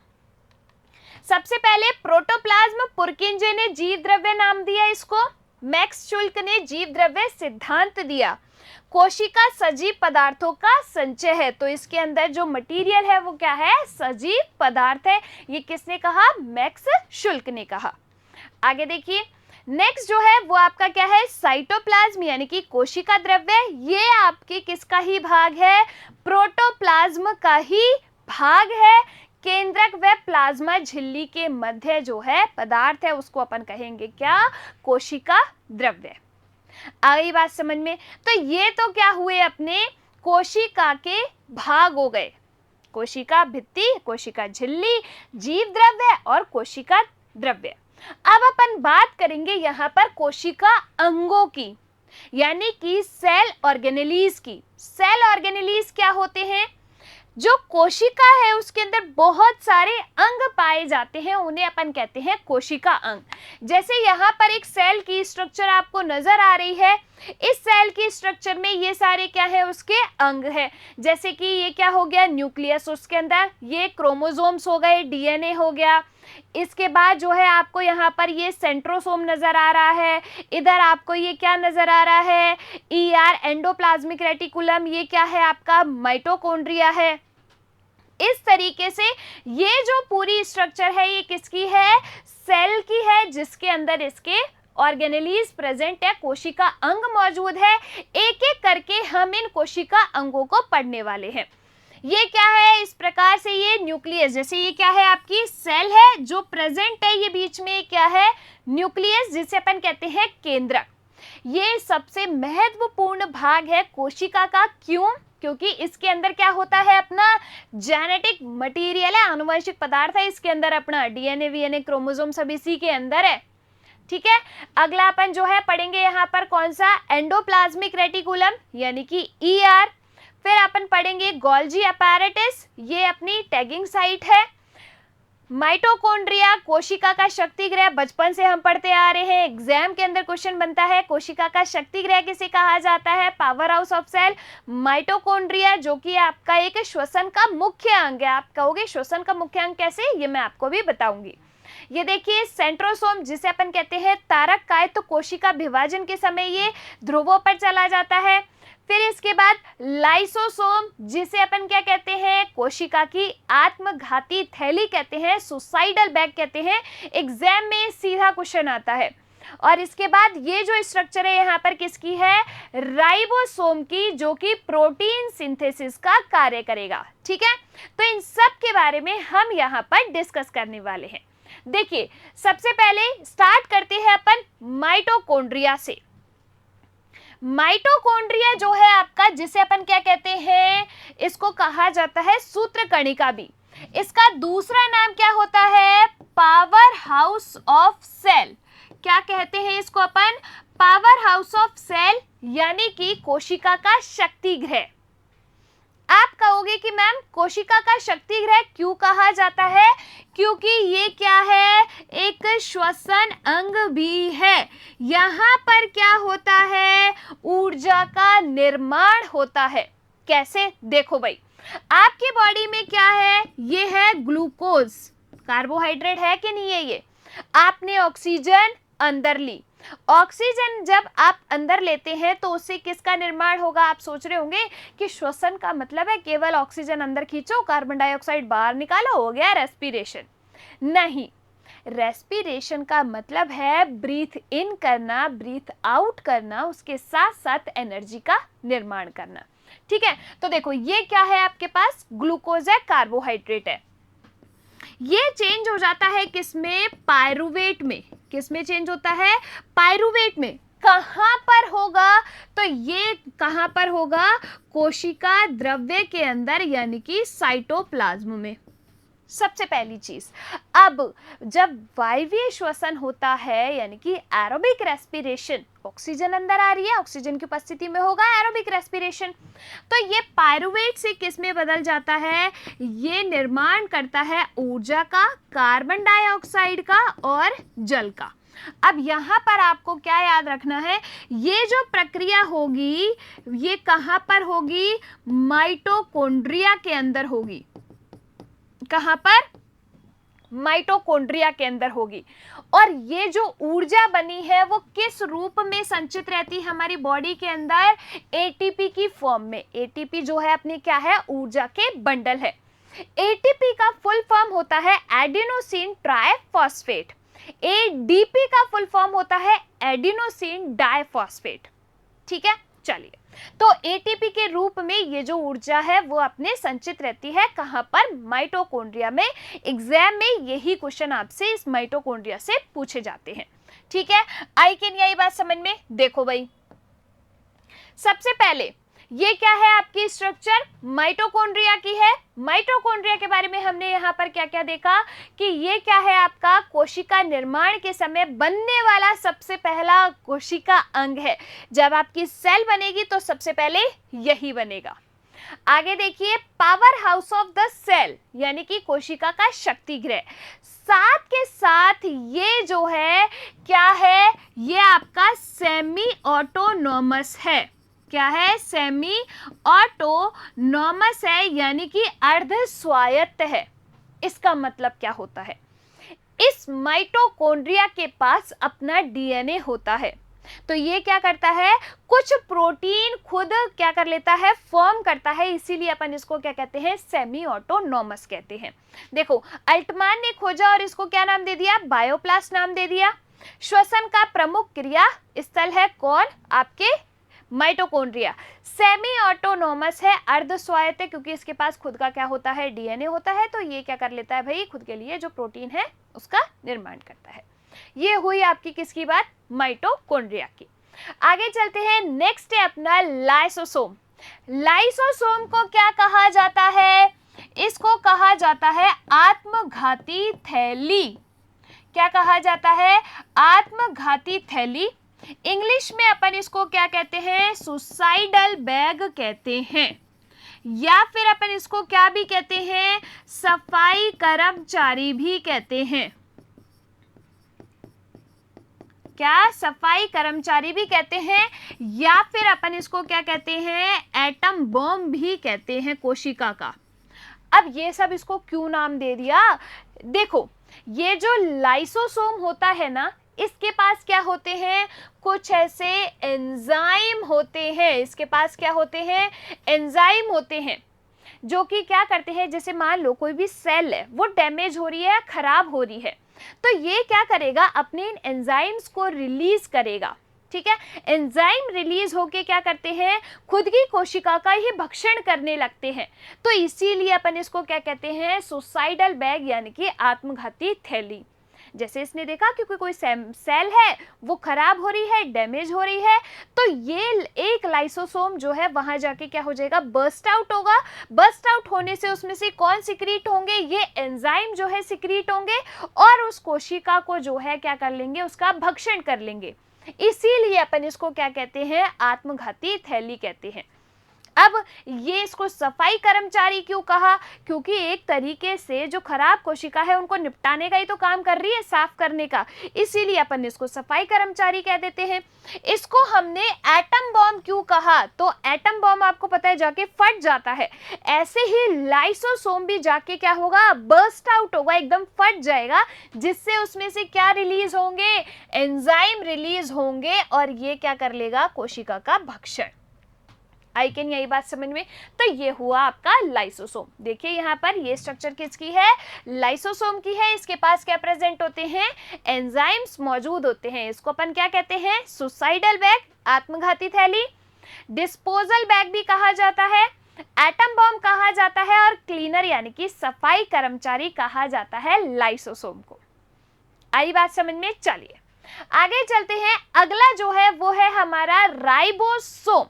सबसे पहले प्रोटोप्लाज्म पुरकिंजे ने जीव द्रव्य नाम दिया इसको, मैक्स शुल्क ने जीव द्रव्य सिद्धांत दिया। कोशिका सजीव पदार्थों का संचय है, तो इसके अंदर जो मटेरियल है वो क्या है, सजीव पदार्थ है। ये किसने कहा, मैक्स शुल्क ने कहा। आगे देखिए, नेक्स्ट जो है वो आपका क्या है, साइटोप्लाज्म यानी कि कोशिका द्रव्य। ये आपके किसका ही भाग है, प्रोटोप्लाज्म का ही भाग है। केंद्रक व प्लाज्मा झिल्ली के मध्य जो है पदार्थ है उसको अपन कहेंगे क्या, कोशिका द्रव्य। आ गई बात समझ में। तो ये तो क्या हुए, अपने कोशिका के भाग हो गए, कोशिका भित्ति, कोशिका झिल्ली, जीव द्रव्य और कोशिका द्रव्य। अब अपन बात करेंगे यहाँ पर कोशिका अंगों की, यानी कि सेल ऑर्गेनेलीज की। सेल ऑर्गेनेलीज क्या होते हैं, जो कोशिका है उसके अंदर बहुत सारे अंग पाए जाते हैं, उन्हें अपन कहते हैं कोशिका अंग। जैसे यहाँ पर एक सेल की स्ट्रक्चर आपको नजर आ रही है, इस सेल की स्ट्रक्चर में ये सारे क्या है, उसके अंग है। जैसे कि ये क्या हो गया, न्यूक्लियस, उसके अंदर ये क्रोमोसोम्स हो गए, डीएनए हो गया। इसके बाद जो है आपको यहाँ पर ये सेंट्रोसोम नजर आ रहा है, इधर आपको ये क्या नजर आ रहा है, ईआर एंडोप्लाज्मिक रेटिकुलम, ये क्या है आपका माइटोकॉन्ड्रिया है। इस तरीके से ये जो पूरी स्ट्रक्चर है ये किसकी है, सेल की है, जिसके अंदर इसके ऑर्गेनेलीज प्रेजेंट है, कोशिका अंग मौजूद है। एक एक करके हम इन कोशिका अंगों को पढ़ने वाले हैं। ये क्या है, इस प्रकार से ये न्यूक्लियस, जैसे ये क्या है आपकी सेल है जो प्रेजेंट है, ये बीच में क्या है, न्यूक्लियस, जिसे अपन कहते हैं केंद्रक। ये सबसे महत्वपूर्ण भाग है कोशिका का। क्यों, क्योंकि इसके अंदर क्या होता है, अपना जेनेटिक मटेरियल है, आनुवंशिक पदार्थ है, इसके अंदर अपना डीएनए वीएनए क्रोमोसोम सब इसी के अंदर है। ठीक है, अगला अपन जो है पढ़ेंगे यहाँ पर कौन सा, एंडोप्लाज्मिक रेटिकुलम यानी कि ईआर। फिर अपन पढ़ेंगे गोल्जी अपैरेटस, ये अपनी टैगिंग साइट है। माइटोकॉन्ड्रिया, कोशिका का शक्ति गृह, बचपन से हम पढ़ते आ रहे हैं, एग्जाम के अंदर क्वेश्चन बनता है, कोशिका का शक्ति गृह किसे कहा जाता है, power house of cell. Mitochondria जो कि आपका एक श्वसन का मुख्य अंग है। आप कहोगे श्वसन का मुख्य अंग कैसे, ये मैं आपको भी बताऊंगी। ये देखिए सेंट्रोसोम, जिसे अपन कहते हैं तारक काय, तो कोशिका विभाजन के समय ये ध्रुवों पर चला जाता है। फिर इसके बाद लाइसोसोम, जिसे अपन क्या कहते हैं, कोशिका की आत्मघाती थैली कहते हैं, सुसाइडल बैग कहते हैं। एग्जाम में सीधा क्वेश्चन आता है। और इसके बाद ये जो स्ट्रक्चर है यहाँ पर किसकी है, राइबोसोम की, जो कि प्रोटीन सिंथेसिस का कार्य करेगा। ठीक है, तो इन सब के बारे में हम यहाँ पर डिस्कस करने वाले हैं। देखिए सबसे पहले स्टार्ट करते हैं अपन माइटोकॉन्ड्रिया से। माइटोकॉन्ड्रिया जो है आपका, जिसे अपन क्या कहते हैं, इसको कहा जाता है सूत्रकणिका भी। इसका दूसरा नाम क्या होता है, पावर हाउस ऑफ सेल। क्या कहते हैं इसको अपन, पावर हाउस ऑफ सेल, यानी कि कोशिका का शक्ति गृह। आप कहोगे कि मैम कोशिका का शक्ति गृह क्यों कहा जाता है, क्योंकि ये क्या है, एक श्वसन अंग भी है। यहाँ पर क्या होता है, ऊर्जा का निर्माण होता है। कैसे, देखो भाई, आपकी बॉडी में क्या है, ये है ग्लूकोज, कार्बोहाइड्रेट है कि नहीं है, ये आपने ऑक्सीजन अंदर ली। ऑक्सीजन जब आप अंदर लेते हैं तो उससे किसका निर्माण होगा, आप सोच रहे होंगे कि श्वसन का मतलब है केवल ऑक्सीजन अंदर खींचो, कार्बन डाइऑक्साइड बाहर निकालो, हो गया रेस्पिरेशन। नहीं, रेस्पिरेशन का मतलब है ब्रीथ इन करना, ब्रीथ आउट करना, उसके साथ साथ एनर्जी का निर्माण करना। ठीक है, तो देखो ये क्या है आपके पास, ग्लूकोज है, कार्बोहाइड्रेट है। ये चेंज हो जाता है किसमें, पायरुवेट में। किसमें चेंज होता है, पायरुवेट में। कहां पर होगा, तो ये कहां पर होगा, कोशिका द्रव्य के अंदर, यानी कि साइटोप्लाज्म में। सबसे पहली चीज, अब जब वायवीय श्वसन होता है, यानी कि एरोबिक रेस्पिरेशन, ऑक्सीजन अंदर आ रही है, ऑक्सीजन की उपस्थिति में होगा एरोबिक रेस्पिरेशन, तो ये पायरुवेट से किस में बदल जाता है, ये निर्माण करता है ऊर्जा का, कार्बन डाइऑक्साइड का और जल का। अब यहाँ पर आपको क्या याद रखना है, ये जो प्रक्रिया होगी ये कहाँ पर होगी, माइटोकॉन्ड्रिया के अंदर होगी। कहां पर, माइटोकॉन्ड्रिया के अंदर होगी। और ये जो ऊर्जा बनी है वो किस रूप में संचित रहती है हमारी बॉडी के अंदर? एटीपी की फॉर्म में। एटीपी जो है अपनी क्या है? ऊर्जा के बंडल है। एटीपी का फुल फॉर्म होता है एडिनोसिन ट्राइफॉस्फेट। एडीपी का फुल फॉर्म होता है एडिनोसिन डाइफॉस्फेट। ठीक है, चलिए, तो एटीपी के रूप में ये जो ऊर्जा है वो अपने संचित रहती है कहां पर? माइटोकॉन्ड्रिया में। एग्जाम में यही क्वेश्चन आपसे इस माइटोकॉन्ड्रिया से पूछे जाते हैं। ठीक है, आई कि नहीं आई बात समझ में? देखो भाई, सबसे पहले ये क्या है आपकी स्ट्रक्चर? माइटोकॉन्ड्रिया की है। माइटोकॉन्ड्रिया के बारे में हमने यहाँ पर क्या क्या देखा कि ये क्या है आपका? कोशिका निर्माण के समय बनने वाला सबसे पहला कोशिका अंग है। जब आपकी सेल बनेगी तो सबसे पहले यही बनेगा। आगे देखिए, power house of the cell यानी कि कोशिका का शक्ति गृह। साथ के साथ ये जो है क्या है? ये आपका सेमी ऑटोनॉमस है। क्या है? सेमी ऑटोनॉमस है यानी कि अर्ध स्वायत्त है। इसका मतलब क्या होता है? इस माइटोकॉन्ड्रिया के पास अपना डीएनए होता है। तो ये क्या करता है? कुछ प्रोटीन खुद क्या कर लेता है? फॉर्म करता है। इसीलिए अपन इसको क्या कहते हैं? सेमी ऑटोनॉमस कहते हैं। देखो, अल्टमान ने खोजा और इसको क्या नाम दे दिया? बायोप्लास्ट नाम दे दिया। श्वसन का प्रमुख क्रिया स्थल है कौन? आपके माइटोकॉन्ड्रिया। सेमी ऑटोनॉमस है, अर्ध स्वायत्त है, क्योंकि इसके पास खुद का क्या होता है? डीएनए होता है। तो ये क्या कर लेता है भाई? खुद के लिए जो प्रोटीन है उसका निर्माण करता है। ये हुई आपकी किसकी बात? माइटोकॉन्ड्रिया की। आगे चलते हैं, नेक्स्ट है अपना लाइसोसोम। लाइसोसोम को क्या कहा जाता है? इसको कहा जाता है आत्मघाती थैली। क्या कहा जाता है? आत्मघाती थैली। इंग्लिश में अपन इसको क्या कहते हैं? सुसाइडल बैग कहते हैं, या फिर अपन इसको क्या भी कहते हैं? सफाई कर्मचारी भी कहते हैं। क्या? सफाई कर्मचारी भी कहते हैं, या फिर अपन इसको क्या कहते हैं? एटम बॉम्ब भी कहते हैं कोशिका का। अब ये सब इसको क्यों नाम दे दिया? देखो, ये जो लाइसोसोम होता है ना, इसके पास क्या होते हैं? कुछ ऐसे एंजाइम होते हैं। इसके पास क्या होते हैं? एंजाइम होते हैं, जो कि क्या करते हैं? जैसे मान लो कोई भी सेल है, वो डैमेज हो रही है, खराब हो रही है, तो ये क्या करेगा? अपने इन एंजाइम्स को रिलीज करेगा। ठीक है, एंजाइम रिलीज होके क्या करते हैं? खुद की कोशिका का ही भक्षण करने लगते हैं। तो इसीलिए अपन इसको क्या कहते हैं? सुसाइडल बैग यानी कि आत्मघाती थैली। जैसे इसने देखा कि कोई सेल है वो खराब हो रही है, डैमेज हो रही है, तो ये एक लाइसोसोम जो है वहां जाके क्या हो जाएगा? बर्स्ट आउट होगा। बर्स्ट आउट होने से उसमें से कौन सिक्रीट होंगे? ये एंजाइम जो है सिक्रीट होंगे और उस कोशिका को जो है क्या कर लेंगे? उसका भक्षण कर लेंगे। इसीलिए अपन इसको क्या कहते हैं? आत्मघाती थैली कहते हैं। अब ये इसको सफाई कर्मचारी क्यों कहा? क्योंकि एक तरीके से जो खराब कोशिका है उनको निपटाने का ही तो काम कर रही है, साफ करने का, इसीलिए अपन इसको सफाई कर्मचारी कह देते हैं। इसको हमने एटम बॉम्ब क्यों कहा? तो एटम बॉम्ब आपको पता है जाके फट जाता है, ऐसे ही लाइसोसोम भी जाके क्या होगा? बर्स्ट आउट होगा, एकदम फट जाएगा, जिससे उसमें से क्या रिलीज होंगे? एंजाइम रिलीज होंगे और ये क्या कर लेगा? कोशिका का भक्षण। आई कैन यही बात समझ में? तो ये हुआ आपका लाइसोसोम। देखिए यहाँ पर ये स्ट्रक्चर किसकी है? लाइसोसोम की है। इसके पास क्या प्रेजेंट होते हैं? एंजाइम्स मौजूद होते हैं। इसको अपन क्या कहते हैं? सुसाइडल बैग, आत्मघाती थैली, डिस्पोजल बैग भी कहा जाता है, एटम बॉम्ब कहा जाता है, और क्लीनर यानी कि सफाई कर्मचारी कहा जाता है लाइसोसोम को। आई बात समझ में? चलिए आगे चलते हैं। अगला जो है वो है हमारा राइबोसोम।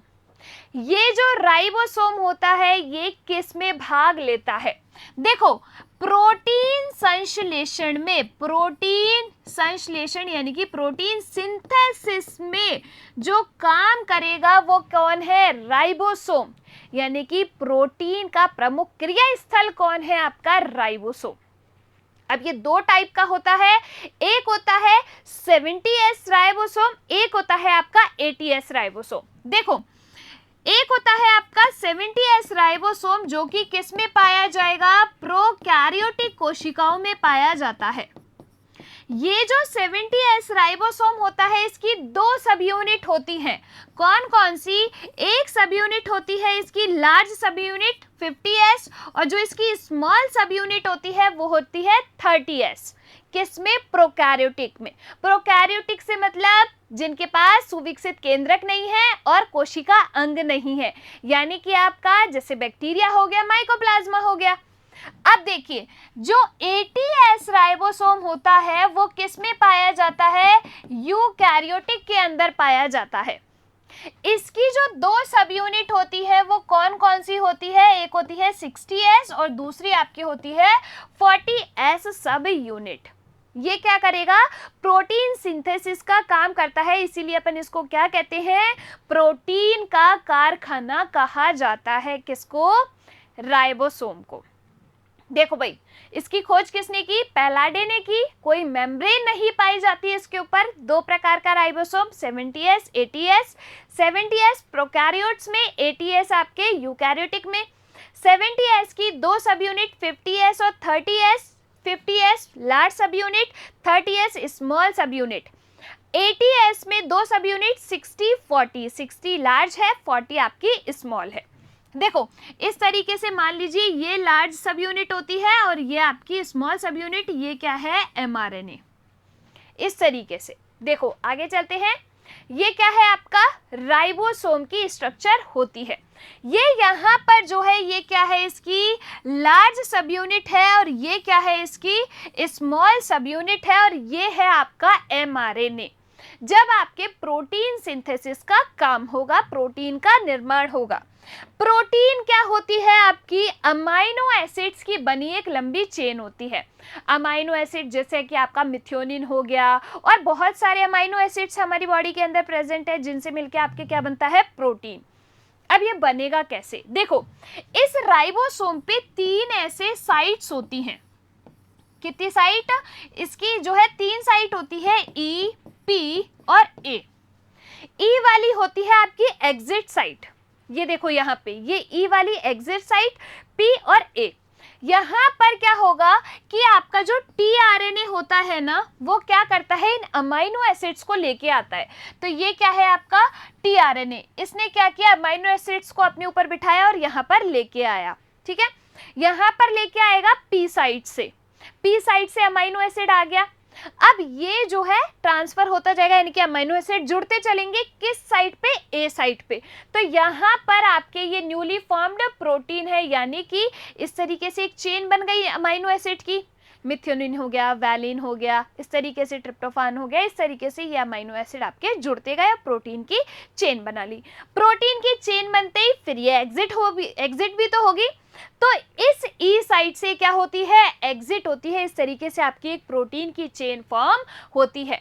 ये जो राइबोसोम होता है ये किस में भाग लेता है? देखो, प्रोटीन संश्लेषण में, प्रोटीन संश्लेषण यानी कि प्रोटीन सिंथेसिस में जो काम करेगा वो कौन है? राइबोसोम। यानी कि प्रोटीन का प्रमुख क्रिया स्थल कौन है? आपका राइबोसोम। अब ये दो टाइप का होता है, एक होता है 70S राइबोसोम, एक होता है आपका 80S राइबोसोम। देखो, एक होता है आपका 70S राइबोसोम जो कि किस में पाया जाएगा? प्रोकैरियोटिक कोशिकाओं में पाया जाता है। ये जो 70S राइबोसोम होता है इसकी 2 सब यूनिट होती हैं। कौन कौन सी? एक सब यूनिट होती है इसकी लार्ज सब यूनिट 50S, और जो इसकी स्मॉल सब यूनिट होती है वो होती है 30S। किसमें? प्रोकैरियोटिक में। प्रोकैरियोटिक से मतलब जिनके पास सुविकसित केंद्रक नहीं है और कोशिका अंग नहीं है, यानी कि आपका जैसे बैक्टीरिया हो गया, माइकोप्लाज्मा हो गया। अब देखिए, जो 80S राइबोसोम होता है वो किस में पाया जाता है? यूकैरियोटिक के अंदर पाया जाता है। इसकी जो 2 सब यूनिट होती है वो कौन कौन सी होती है? एक होती है 60S और दूसरी आपकी होती है 40S सब यूनिट। ये क्या करेगा? प्रोटीन सिंथेसिस का काम करता है, इसीलिए अपन इसको क्या कहते हैं? प्रोटीन का कारखाना कहा जाता है। किसको? राइबोसोम को। देखो भाई, इसकी खोज किसने की? पैलाडे ने की। कोई मेम्ब्रेन नहीं पाई जाती है इसके ऊपर। 2 प्रकार का ribosome, 70S 80S। 70S prokaryotes में, 80S आपके यूकैरियोटिक में। 70S की 2 सब यूनिट 50S और 30S। 50S लार्ज सब यूनिट, 30S स्मॉल सब यूनिट। 80S में 2 सब यूनिट 60-40, 60 लार्ज है, 40 आपकी स्मॉल है। देखो, इस तरीके से मान लीजिए ये लार्ज सब यूनिट होती है और ये आपकी स्मॉल सब यूनिट, ये क्या है? mRNA। इस तरीके से देखो, आगे चलते हैं। ये क्या है? आपका राइबोसोम की स्ट्रक्चर होती है। ये यहाँ पर जो है ये क्या है? इसकी लार्ज सब यूनिट है और ये क्या है? इसकी स्मॉल सब यूनिट है और ये है आपका mRNA। जब आपके प्रोटीन सिंथेसिस का काम होगा, प्रोटीन का निर्माण होगा। प्रोटीन क्या होती है? आपकी अमाइनो एसिड्स की बनी एक लंबी चेन होती है। अमाइनो एसिड जैसे कि आपका मिथ्योनिन हो गया और बहुत सारे अमाइनो एसिड्स हमारी बॉडी के अंदर प्रेजेंट है, जिनसे मिलके आपके क्या बनता है? प्रोटीन। अब ये बनेगा कैसे? देखो, इस राइबोसोम पे 3 ऐसे साइट्स होती हैं। कितनी साइट? इसकी जो है 3 साइट होती है, ई, पी और ए। ई वाली होती है आपकी एग्जिट साइट। ये देखो यहाँ पे, ये ई वाली एग्जिट साइट, पी और ए। यहाँ पर क्या होगा कि आपका जो tRNA होता है ना, वो क्या करता है? इन अमाइनो एसिड्स को लेके आता है। तो ये क्या है आपका? tRNA। इसने क्या किया? अमाइनो एसिड्स को अपने ऊपर बिठाया और यहाँ पर लेके आया। ठीक है, यहाँ पर लेके आएगा पी साइट से। पी साइट से अमाइनो एसिड आ गया। अब ये जो है ट्रांसफर होता जाएगा, यानी कि अमाइनो एसिड जुड़ते चलेंगे किस साइड पे? ए साइड पे। तो यहाँ पर आपके ये न्यूली फॉर्म्ड प्रोटीन है, यानी कि इस तरीके से एक चेन बन गई अमाइनो एसिड की। मिथ्योनिन हो गया, वैलिन हो गया, इस तरीके से ट्रिप्टोफान हो गया। इस तरीके से ये अमाइनो एसिड आपके जुड़ते गए और प्रोटीन की चेन बना ली। प्रोटीन की चेन बनते ही फिर ये एग्जिट भी तो होगी। तो इस ई साइड से क्या होती है? एग्जिट होती है। इस तरीके से आपकी एक प्रोटीन की चेन फॉर्म होती है।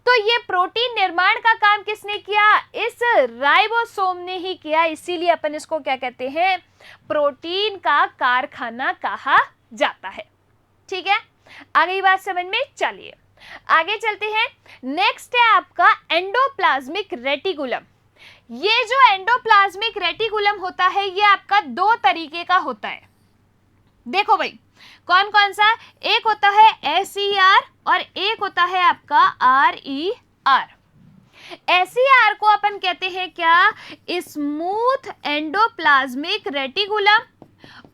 तो ये प्रोटीन निर्माण का काम किसने किया? इस राइबोसोम ने ही किया। इसीलिए अपन इसको क्या कहते हैं? प्रोटीन का कारखाना कहा जाता है। ठीक है, आ गई बात समझ में? चलिए आगे चलते हैं। नेक्स्ट है आपका एंडोप्लाज्मिक रेटिकुलम। ये जो एंडोप्लाज्मिक रेटिकुलम होता है ये आपका 2 तरीके का होता है। देखो भाई, कौन कौन सा? एक होता है SER और एक होता है आपका RER। SER को अपन कहते हैं क्या? स्मूथ एंडोप्लाज्मिक रेटिकुलम,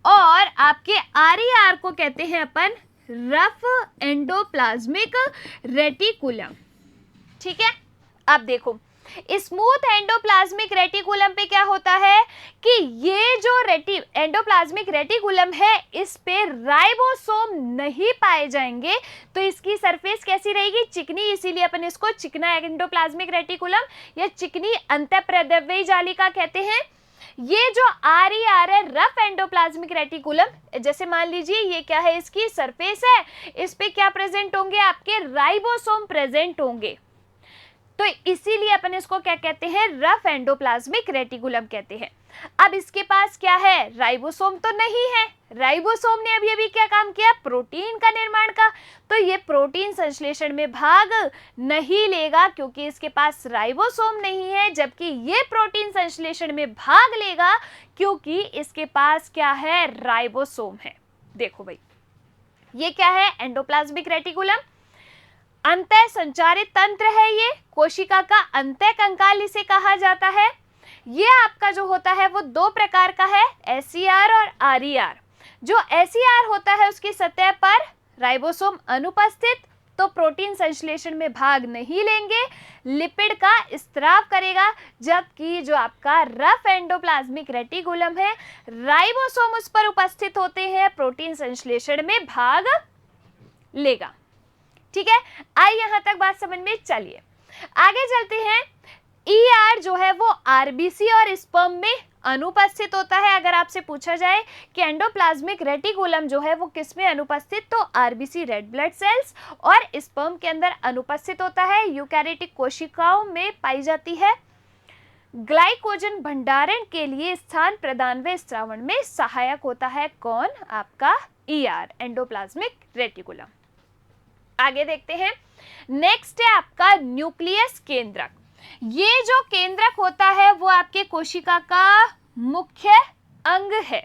और आपके RER को कहते हैं अपन रफ एंडोप्लाज्मिक रेटिकुलम। ठीक है, अब देखो, स्मूथ एंडोप्लाज्मिक रेटिकुलम पे क्या होता है कि ये जो एंडोप्लाज्मिक रेटिकुलम है इस पे राइबोसोम नहीं पाए जाएंगे, तो इसकी सरफेस कैसी रहेगी? चिकनी। इसीलिए अपन इसको चिकना एंडोप्लाज्मिक रेटिकुलम या चिकनी अंतःप्रद्रव्यी जालिका कहते हैं। ये जो RER है, रफ एंडोप्लाज्मिक रेटिकुलम, जैसे मान लीजिए ये क्या है? इसकी सरफेस है, इस पे क्या प्रेजेंट होंगे? आपके राइबोसोम प्रेजेंट होंगे। तो इसीलिए अपन इसको क्या कहते हैं? रफ एंडोप्लाज्मिक रेटिकुलम कहते हैं। अब इसके पास क्या है? राइबोसोम तो नहीं है। राइबोसोम ने अभी अभी क्या काम किया? प्रोटीन का निर्माण का। तो ये प्रोटीन संश्लेषण में भाग नहीं लेगा क्योंकि इसके पास राइबोसोम नहीं है, जबकि ये प्रोटीन संश्लेषण में भाग लेगा क्योंकि इसके पास क्या है? राइबोसोम है। देखो भाई, ये क्या है? Endoplasmic reticulum. अंतः संचारित तंत्र है ये, कोशिका का अंतः कंकाल इसे कहा जाता है। ये आपका जो होता है वो दो प्रकार का है, एसईआर और आरईआर। जो एसईआर होता है उसकी सतह पर राइबोसोम अनुपस्थित, तो प्रोटीन संश्लेषण में भाग नहीं लेंगे, लिपिड का स्त्राव करेगा, जबकि जो आपका रफ एंडोप्लाज्मिक रेटिकुलम है, राइबोसोम उस पर उपस्थित होते हैं, प्रोटीन संश्लेषण में भाग लेगा। ठीक है, आई यहां तक बात समझ में? चलिए आगे चलते हैं। ईआर जो है वो आरबीसी और स्पर्म में अनुपस्थित होता है। अगर आपसे पूछा जाए कि एंडोप्लाज्मिक रेटिकुलम जो है वो किस में अनुपस्थित, तो आरबीसी रेड ब्लड सेल्स और स्पर्म के अंदर अनुपस्थित होता है। यूकैरियोटिक कोशिकाओं में पाई जाती है। ग्लाइकोजन भंडारण के लिए स्थान प्रदान व स्त्रावण में सहायक होता है। कौन? आपका ईआर, एंडोप्लाज्मिक रेटिकुलम। आगे देखते हैं। नेक्स्ट है आपका न्यूक्लियस केंद्रक। ये जो केंद्रक होता है वो आपके कोशिका का मुख्य अंग है।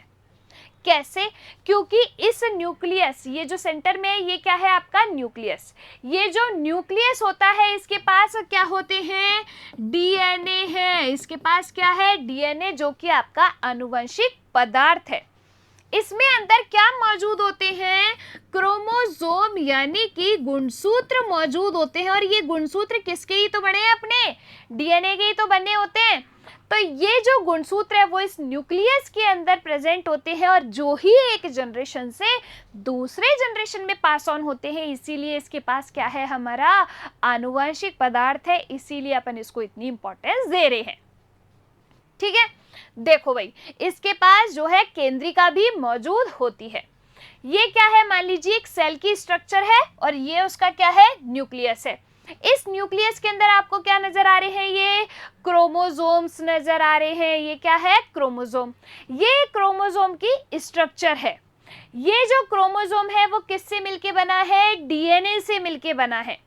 कैसे? क्योंकि इस न्यूक्लियस, ये जो सेंटर में है ये क्या है? आपका न्यूक्लियस। ये जो न्यूक्लियस होता है इसके पास क्या होते हैं? डीएनए है। इसके पास क्या है? डीएनए, जो कि आपका आनुवंशिक पदार्थ है। इसमें अंदर क्या मौजूद होते हैं? क्रोमोसोम यानी कि गुणसूत्र मौजूद होते हैं। और ये गुणसूत्र किसके ही तो बने हैं? अपने डीएनए के ही तो बने होते हैं। तो ये जो गुणसूत्र है वो इस न्यूक्लियस के अंदर प्रेजेंट होते हैं और जो ही एक जनरेशन से दूसरे जनरेशन में पास ऑन होते हैं। इसीलिए इसके पास क्या है? हमारा आनुवंशिक पदार्थ है, इसीलिए अपन इसको इतनी इंपॉर्टेंस दे रहे हैं। ठीक है, देखो भाई, इसके पास जो है केंद्रिका भी मौजूद होती है। ये क्या है? मान लीजिए एक सेल की स्ट्रक्चर है और ये उसका क्या है? न्यूक्लियस है। इस न्यूक्लियस के अंदर आपको क्या नजर आ रहे हैं? ये क्रोमोसोम्स नजर आ रहे हैं। ये क्या है? क्रोमोसोम। ये क्रोमोसोम की स्ट्रक्चर है। ये जो क्रोमोसोम है वो किससे मिलके बना है? डीएनए से मिलके बना है।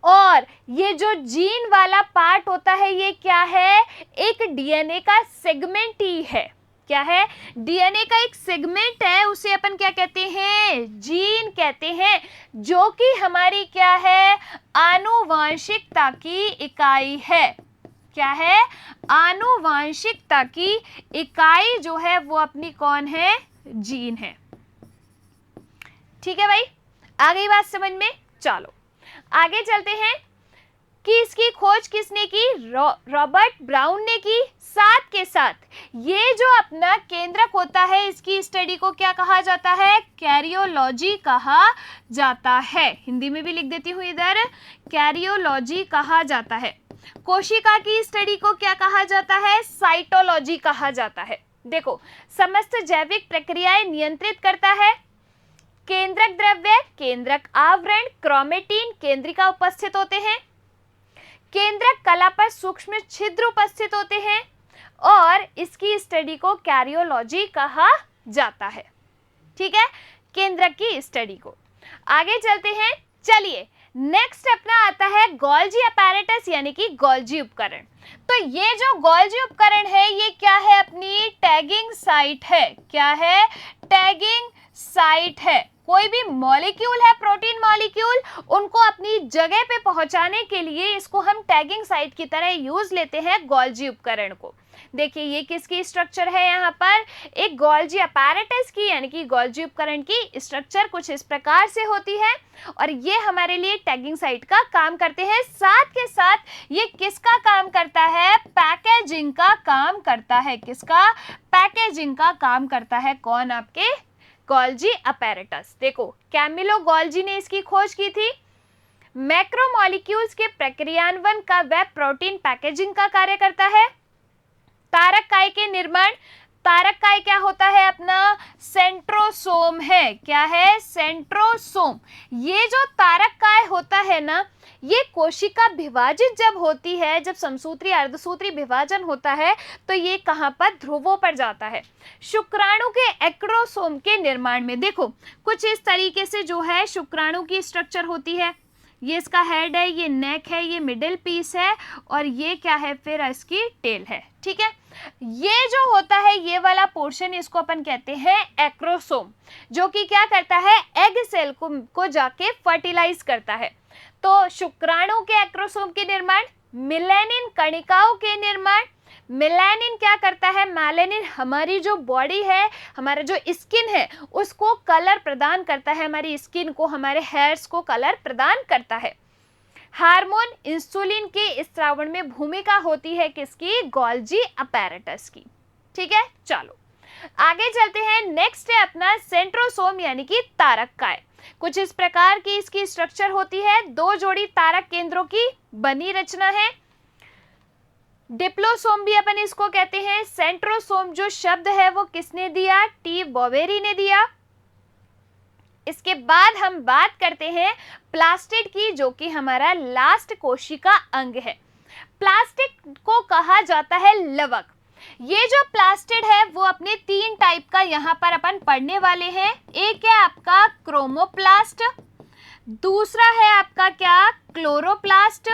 और ये जो जीन वाला पार्ट होता है ये क्या है? एक डीएनए का सेगमेंट ही है। क्या है? डीएनए का एक सेगमेंट है, उसे अपन क्या कहते हैं? जीन कहते हैं, जो कि हमारी क्या है? आनुवांशिकता की इकाई है। क्या है? आनुवांशिकता की इकाई जो है वो अपनी कौन है? जीन है। ठीक है भाई, आ गई बात समझ में? चलो आगे चलते हैं कि इसकी खोज किसने की? रॉबर्ट ब्राउन ने की। साथ के साथ ये जो अपना केंद्रक होता है इसकी स्टडी को क्या कहा जाता है? कैरियोलॉजी कहा जाता है। हिंदी में भी लिख देती हूँ इधर, कैरियोलॉजी कहा जाता है। कोशिका की स्टडी को क्या कहा जाता है? साइटोलॉजी कहा जाता है। देखो, समस्त जैविक प्रक्रियाएं नियंत्रित करता है। केंद्रक द्रव्य, केंद्रक आवरण, क्रोमेटिन, केंद्रिका उपस्थित होते हैं। केंद्रक कला पर सूक्ष्म छिद्र उपस्थित होते हैं और इसकी स्टडी को कैरियोलॉजी कहा जाता है। ठीक है, केंद्रक की स्टडी को। आगे चलते हैं। चलिए नेक्स्ट अपना आता है गोल्जी अपैरेटस यानी कि गोल्जी उपकरण। तो ये जो गोल्जी उपकरण है ये क्या है? अपनी टैगिंग साइट है। क्या है? टैगिंग साइट है। कोई भी मॉलिक्यूल है, प्रोटीन मॉलिक्यूल, उनको अपनी जगह पे पहुंचाने के लिए इसको हम टैगिंग साइट की तरह यूज लेते हैं गोल्जी उपकरण को। देखिए ये किसकी स्ट्रक्चर है? यहाँ पर एक गोल्जी अपैरेटस की यानी कि गोल्जी उपकरण की स्ट्रक्चर कुछ इस प्रकार से होती है और ये हमारे लिए टैगिंग साइट का काम करते हैं। साथ के साथ ये किसका काम करता है? पैकेजिंग का काम करता है। किसका? पैकेजिंग का काम करता है। कौन? आपके गोल्जी अपैरेटस। देखो कैमिलो गोल्जी ने इसकी खोज की थी। मैक्रोमोलिक्यूल्स के प्रक्रियान्वयन का वह प्रोटीन पैकेजिंग का कार्य करता है। तारक काय के निर्माण, तारक काय क्या होता है? अपना सेंट्रोसोम है। क्या है? सेंट्रोसोम। ये जो तारक काय होता है ना, ये कोशिका विभाजित जब होती है, जब समसूत्री अर्धसूत्री विभाजन होता है तो ये कहाँ पर? ध्रुवों पर जाता है। शुक्राणु के एक्रोसोम के निर्माण में देखो कुछ इस तरीके से जो है शुक्राणु की स्ट्रक्चर होती है। ये इसका हेड है, ये नेक है, ये मिडिल पीस है और ये क्या है? फिर इसकी टेल है। ठीक है। ये जो होता है ये वाला पोर्शन, इसको अपन कहते हैं एक्रोसोम, जो कि क्या करता है, एग सेल को जाके फर्टिलाइज करता है। तो शुक्राणु के एक्रोसोम के निर्माण, मेलानिन कणिकाओं के निर्माण, मेलानिन क्या करता है, मेलानिन हमारी जो बॉडी है, हमारा जो स्किन है उसको कलर प्रदान करता है, हमारी स्किन को, हमारे हेयर्स को कलर प्रदान करता है। हार्मोन इंसुलिन के स्रावण में भूमिका होती है किसकी, गोल्जी अपैरेटस की। ठीक है, चलो आगे चलते हैं। नेक्स्ट है अपना सेंट्रोसोम यानी कि तारक काय। कुछ इस प्रकार की इसकी स्ट्रक्चर होती है, 2 जोड़ी तारक केंद्रों की बनी रचना है। डिप्लोसोम भी अपन इसको कहते हैं। सेंट्रोसोम जो शब्द है वो किसने दिया, टी बॉवेरी ने दिया। इसके बाद हम बात करते हैं प्लास्टिड की, जो कि हमारा लास्ट कोशिका अंग है। प्लास्टिड को कहा जाता है लवक। ये जो प्लास्टिड है वो अपने 3 टाइप का यहाँ पर अपन पढ़ने वाले हैं। एक है आपका क्रोमोप्लास्ट, दूसरा है आपका क्या, क्लोरोप्लास्ट,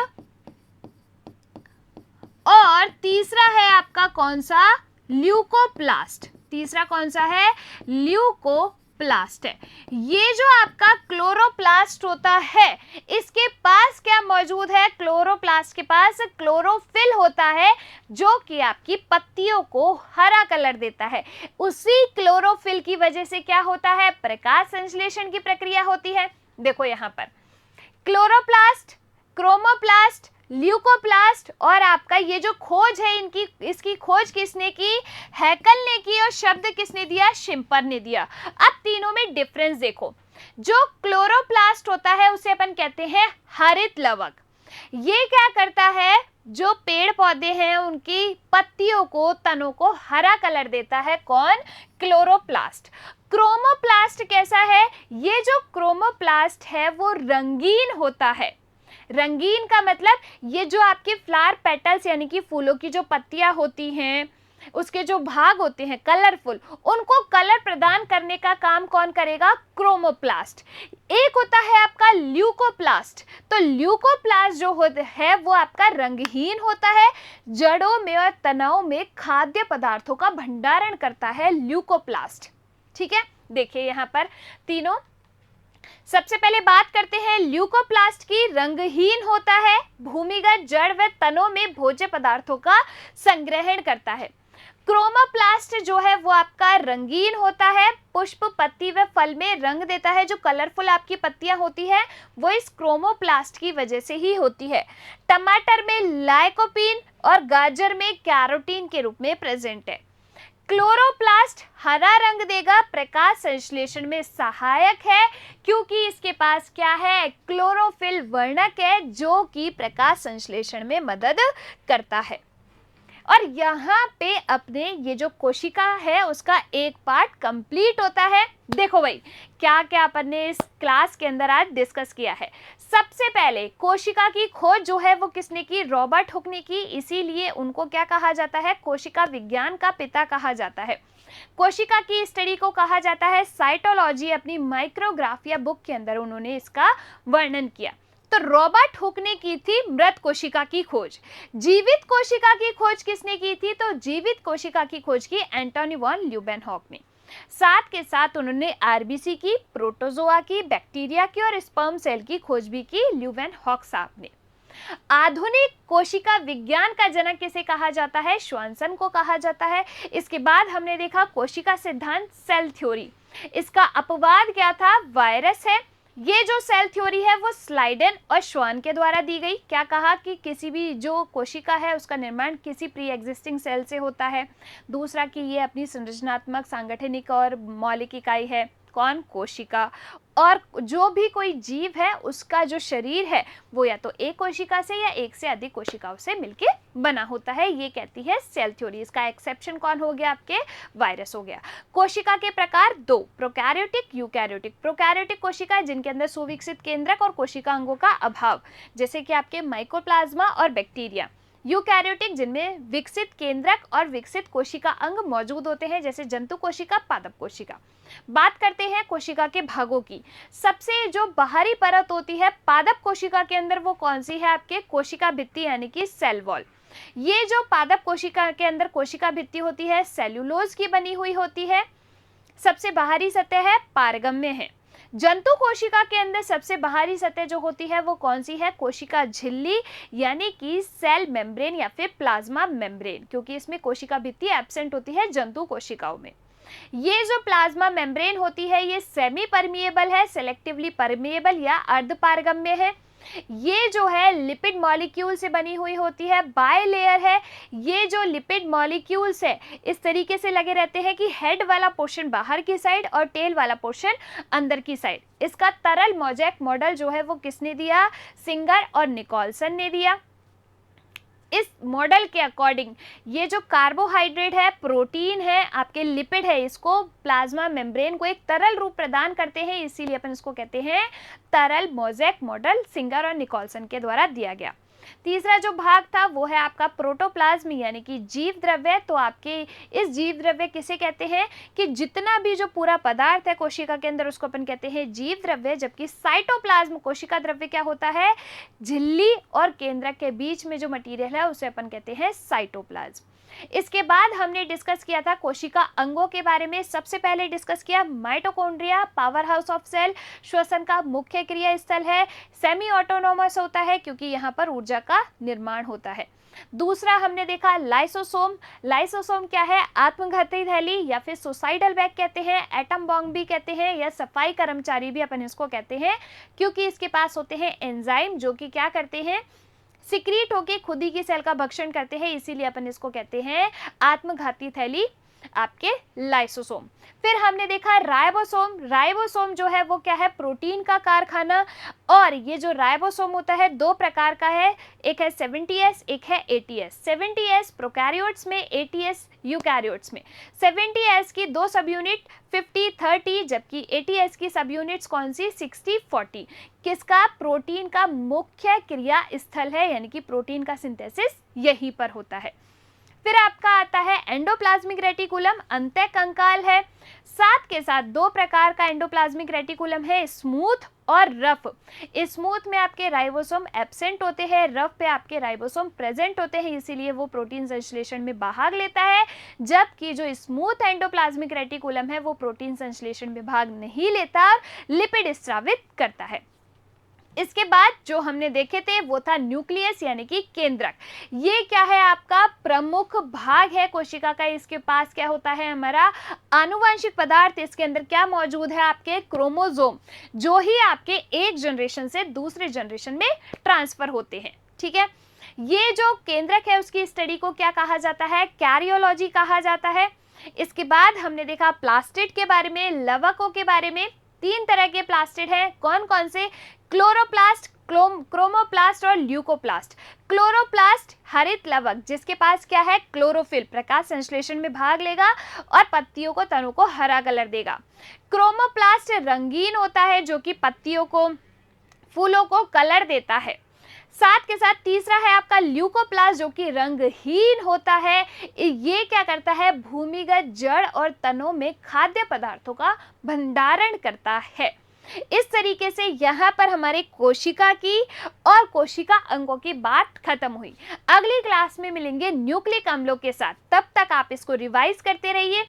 और तीसरा है आपका कौन सा, ल्यूकोप्लास्ट। तीसरा कौन सा है, ल्यूकोप्लास्ट है। ये जो आपका क्लोरोप्लास्ट होता है, इसके पास क्या मौजूद है, क्लोरोप्लास्ट के पास क्लोरोफिल होता है, जो कि आपकी पत्तियों को हरा कलर देता है। उसी क्लोरोफिल की वजह से क्या होता है, प्रकाश संश्लेषण की प्रक्रिया होती है। देखो यहाँ पर क्लोरोप्लास्ट, क्रोमोप्लास्ट, ल्यूकोप्लास्ट, और आपका ये जो खोज है इसकी खोज किसने की, हैकल ने की, और शब्द किसने दिया, शिम्पर ने दिया। अब तीनों में डिफरेंस देखो। जो क्लोरोप्लास्ट होता है उसे अपन कहते हैं हरित लवक। ये क्या करता है, जो पेड़ पौधे हैं उनकी पत्तियों को, तनों को हरा कलर देता है। कौन, क्लोरोप्लास्ट। क्रोमोप्लास्ट कैसा है, ये जो क्रोमोप्लास्ट है वो रंगीन होता है। रंगीन का मतलब ये जो आपके फ्लावर पेटल्स यानी कि फूलों की जो पत्तियां होती हैं, उसके जो भाग होते हैं कलरफुल, उनको कलर प्रदान करने का काम कौन करेगा, क्रोमोप्लास्ट। एक होता है आपका ल्यूकोप्लास्ट। तो ल्यूकोप्लास्ट जो है वो आपका रंगहीन होता है, जड़ों में और तनाओं में खाद्य पदार्थों का भंडारण करता है ल्यूकोप्लास्ट। ठीक है, देखिए यहाँ पर तीनों। सबसे पहले बात करते हैं ल्यूकोप्लास्ट की। रंगहीन होता है, भूमिगत जड़ व तनों में भोज्य पदार्थों का संग्रहण करता है। क्रोमोप्लास्ट जो है वो आपका रंगीन होता है, पुष्प, पत्ती व फल में रंग देता है। जो कलरफुल आपकी पत्तियां होती है वो इस क्रोमोप्लास्ट की वजह से ही होती है। टमाटर में लाइकोपीन और गाजर में कैरोटीन के रूप में प्रेजेंट है। क्लोरोप्लास्ट हरा रंग देगा, प्रकाश संश्लेषण में सहायक है, क्योंकि इसके पास क्या है, क्लोरोफिल वर्णक है, जो कि प्रकाश संश्लेषण में मदद करता है। और यहाँ पे अपने ये जो कोशिका है उसका एक पार्ट कंप्लीट होता है। देखो भाई क्या क्या अपन ने इस क्लास के अंदर आज डिस्कस किया है। सबसे पहले कोशिका की खोज जो है वो किसने की, रॉबर्ट हुक ने की। इसीलिए उनको क्या कहा जाता है, कोशिका विज्ञान का पिता कहा जाता है। कोशिका की स्टडी को कहा जाता है साइटोलॉजी। अपनी माइक्रोग्राफिया बुक के अंदर उन्होंने इसका वर्णन किया। तो रॉबर्ट हुक ने की थी मृत कोशिका की खोज। जीवित कोशिका की खोज किसने की थी, तो जीवित कोशिका की खोज की एंटोनी वॉन ल्यूवेनहॉक ने। साथ के साथ उन्होंने आरबीसी की, प्रोटोजोआ की, बैक्टीरिया की और स्पर्म सेल की खोज भी की ल्यूवेनहॉक साहब ने। आधुनिक कोशिका विज्ञान का जनक किसे कहा जाता है, श्वानसन को कहा जाता है। इसके बाद हमने देखा कोशिका सिद्धांत, सेल थ्योरी। इसका अपवाद क्या था, वायरस है। ये जो सेल थ्योरी है वो स्लाइडेन और श्वान के द्वारा दी गई। क्या कहा कि किसी भी जो कोशिका है उसका निर्माण किसी प्री एग्जिस्टिंग सेल से होता है। दूसरा कि ये अपनी संरचनात्मक, सांगठनिक और मौलिक इकाई है, कौन, कोशिका। और जो भी कोई जीव है उसका जो शरीर है वो या तो एक कोशिका से या एक से अधिक कोशिकाओं से मिलके बना होता है। ये कहती है सेल थ्योरी। इसका एक्सेप्शन कौन हो गया, आपके वायरस हो गया। कोशिका के प्रकार दो, प्रोकैरियोटिक, यूकैरियोटिक। प्रोकैरियोटिक कोशिका जिनके अंदर सुविकसित केंद्रक और कोशिका अंगों का अभाव, जैसे कि आपके माइकोप्लाज्मा और बैक्टीरिया। यूकैरियोटिक जिनमें विकसित केंद्रक और विकसित कोशिका अंग मौजूद होते हैं, जैसे जंतु कोशिका, पादप कोशिका। बात करते हैं कोशिका के भागों की। सबसे जो बाहरी परत होती है पादप कोशिका के अंदर वो कौन सी है, आपके कोशिका भित्ति यानी कि सेल वॉल। ये जो पादप कोशिका के अंदर कोशिका भित्ति होती है सेल्यूलोज की बनी हुई होती है। सबसे बाहरी सतह है पारगम्य है। जंतु कोशिका के अंदर सबसे बाहरी सतह जो होती है वो कौन सी है? कोशिका झिल्ली यानी कि सेल मेम्ब्रेन या फिर प्लाज्मा मेम्ब्रेन, क्योंकि इसमें कोशिका भित्ति एब्सेंट होती है जंतु कोशिकाओं में। ये जो प्लाज्मा मेम्ब्रेन होती है ये सेमी परमिएबल है, सेलेक्टिवली परमिएबल या अर्धपारगम्य है। ये जो है लिपिड मॉलिक्यूल से बनी हुई होती है, बायलेयर है। ये जो लिपिड मॉलिक्यूल्स है इस तरीके से लगे रहते हैं कि हेड वाला पोर्शन बाहर की साइड और टेल वाला पोर्शन अंदर की साइड। इसका तरल मोज़ेक मॉडल जो है वो किसने दिया? सिंगर और निकोलसन ने दिया। इस मॉडल के अकॉर्डिंग ये जो कार्बोहाइड्रेट है, प्रोटीन है, आपके लिपिड है, इसको प्लाज्मा मेम्ब्रेन को एक तरल रूप प्रदान करते हैं, इसीलिए अपन इसको कहते हैं तरल मोज़ेक मॉडल, सिंगर और निकोलसन के द्वारा दिया गया। तीसरा जो भाग था वो है आपका प्रोटोप्लाज्म यानी कि जीव द्रव्य। तो आपके इस जीव द्रव्य किसे कहते हैं कि जितना भी जो पूरा पदार्थ है कोशिका के अंदर उसको अपन कहते हैं जीव द्रव्य, जबकि साइटोप्लाज्म कोशिका द्रव्य क्या होता है? झिल्ली और केंद्रक के बीच में जो मटेरियल है उसे अपन कहते हैं साइटोप्लाज्म। इसके बाद हमने डिस्कस किया था कोशिका अंगों के बारे में। सबसे पहले डिस्कस किया mitochondria, power house of cell, श्वसन का मुख्य क्रिया स्थल है, सेमी ऑटोनोमस होता है क्योंकि यहाँ पर ऊर्जा का निर्माण होता है। दूसरा हमने देखा लाइसोसोम। लाइसोसोम क्या है? आत्मघाती थैली या फिर सुसाइडल बैग कहते हैं, एटम बॉम्ब भी कहते हैं या सफाई कर्मचारी भी अपन इसको कहते हैं, क्योंकि इसके पास होते हैं एंजाइम जो कि क्या करते हैं? सिक्रीट होके खुद ही की सेल का भक्षण करते हैं, इसीलिए अपन इसको कहते हैं आत्मघाती थैली, आपके लाइसोसोम। फिर हमने देखा राइबोसोम। राइबोसोम जो है वो क्या है? प्रोटीन का कारखाना। और ये जो राइबोसोम होता है दो प्रकार का है, एक है 70S, एक है 80S। 70S प्रोकैरियोट्स में, 80S यूकैरियोट्स में। 70S की दो सब यूनिट 50-30, जबकि 80S की सब यूनिट्स कौन सी? 60-40। किसका? प्रोटीन का मुख्य क्रिया स्थल है, यानी कि प्रोटीन का सिंथेसिस यहीं पर होता है। फिर आपका आता है एंडोप्लाज्मिक रेटिकुलम, अंतः कंकाल है। साथ के साथ दो प्रकार का एंडोप्लाज्मिक रेटिकुलम है, स्मूथ और रफ। स्मूथ में आपके राइबोसोम एब्सेंट होते हैं, रफ पे आपके राइबोसोम प्रेजेंट होते हैं, इसीलिए वो प्रोटीन संश्लेषण में भाग लेता है। जबकि जो स्मूथ एंडोप्लाज्मिक रेटिकुलम है वो प्रोटीन संश्लेषण में भाग नहीं लेता और लिपिड स्रावित करता है। इसके बाद जो हमने देखे थे वो था न्यूक्लियस यानी कि केंद्रक। ये क्या है? आपका प्रमुख भाग है कोशिका का। इसके पास क्या होता है? हमारा आनुवंशिक पदार्थ। इसके अंदर क्या मौजूद है? आपके क्रोमोसोम, जो ही आपके एक जनरेशन से दूसरे जनरेशन में ट्रांसफर होते हैं। ठीक है, ये जो केंद्रक है उसकी स्टडी को क्या कहा जाता है? कैरियोलॉजी कहा जाता है। इसके बाद हमने देखा प्लास्टिड के बारे में, लवकों के बारे में। 3 तरह के प्लास्टिड हैं, कौन कौन से? क्लोरोप्लास्ट, क्रोमोप्लास्ट और ल्यूकोप्लास्ट। क्लोरोप्लास्ट हरित लवक जिसके पास क्या है? क्लोरोफिल, प्रकाश संश्लेषण में भाग लेगा और पत्तियों को, तनों को हरा कलर देगा। क्रोमोप्लास्ट रंगीन होता है जो कि पत्तियों को, फूलों को कलर देता है। साथ के साथ तीसरा है आपका ल्यूकोप्लास्ट जो कि रंगहीन होता है। ये क्या करता है? भूमिगत जड़ और तनों में खाद्य पदार्थों का भंडारण करता है। इस तरीके से यहाँ पर हमारे कोशिका की और कोशिका अंगों की बात खत्म हुई। अगली क्लास में मिलेंगे न्यूक्लिक अम्लों के साथ, तब तक आप इसको रिवाइज करते रहिए।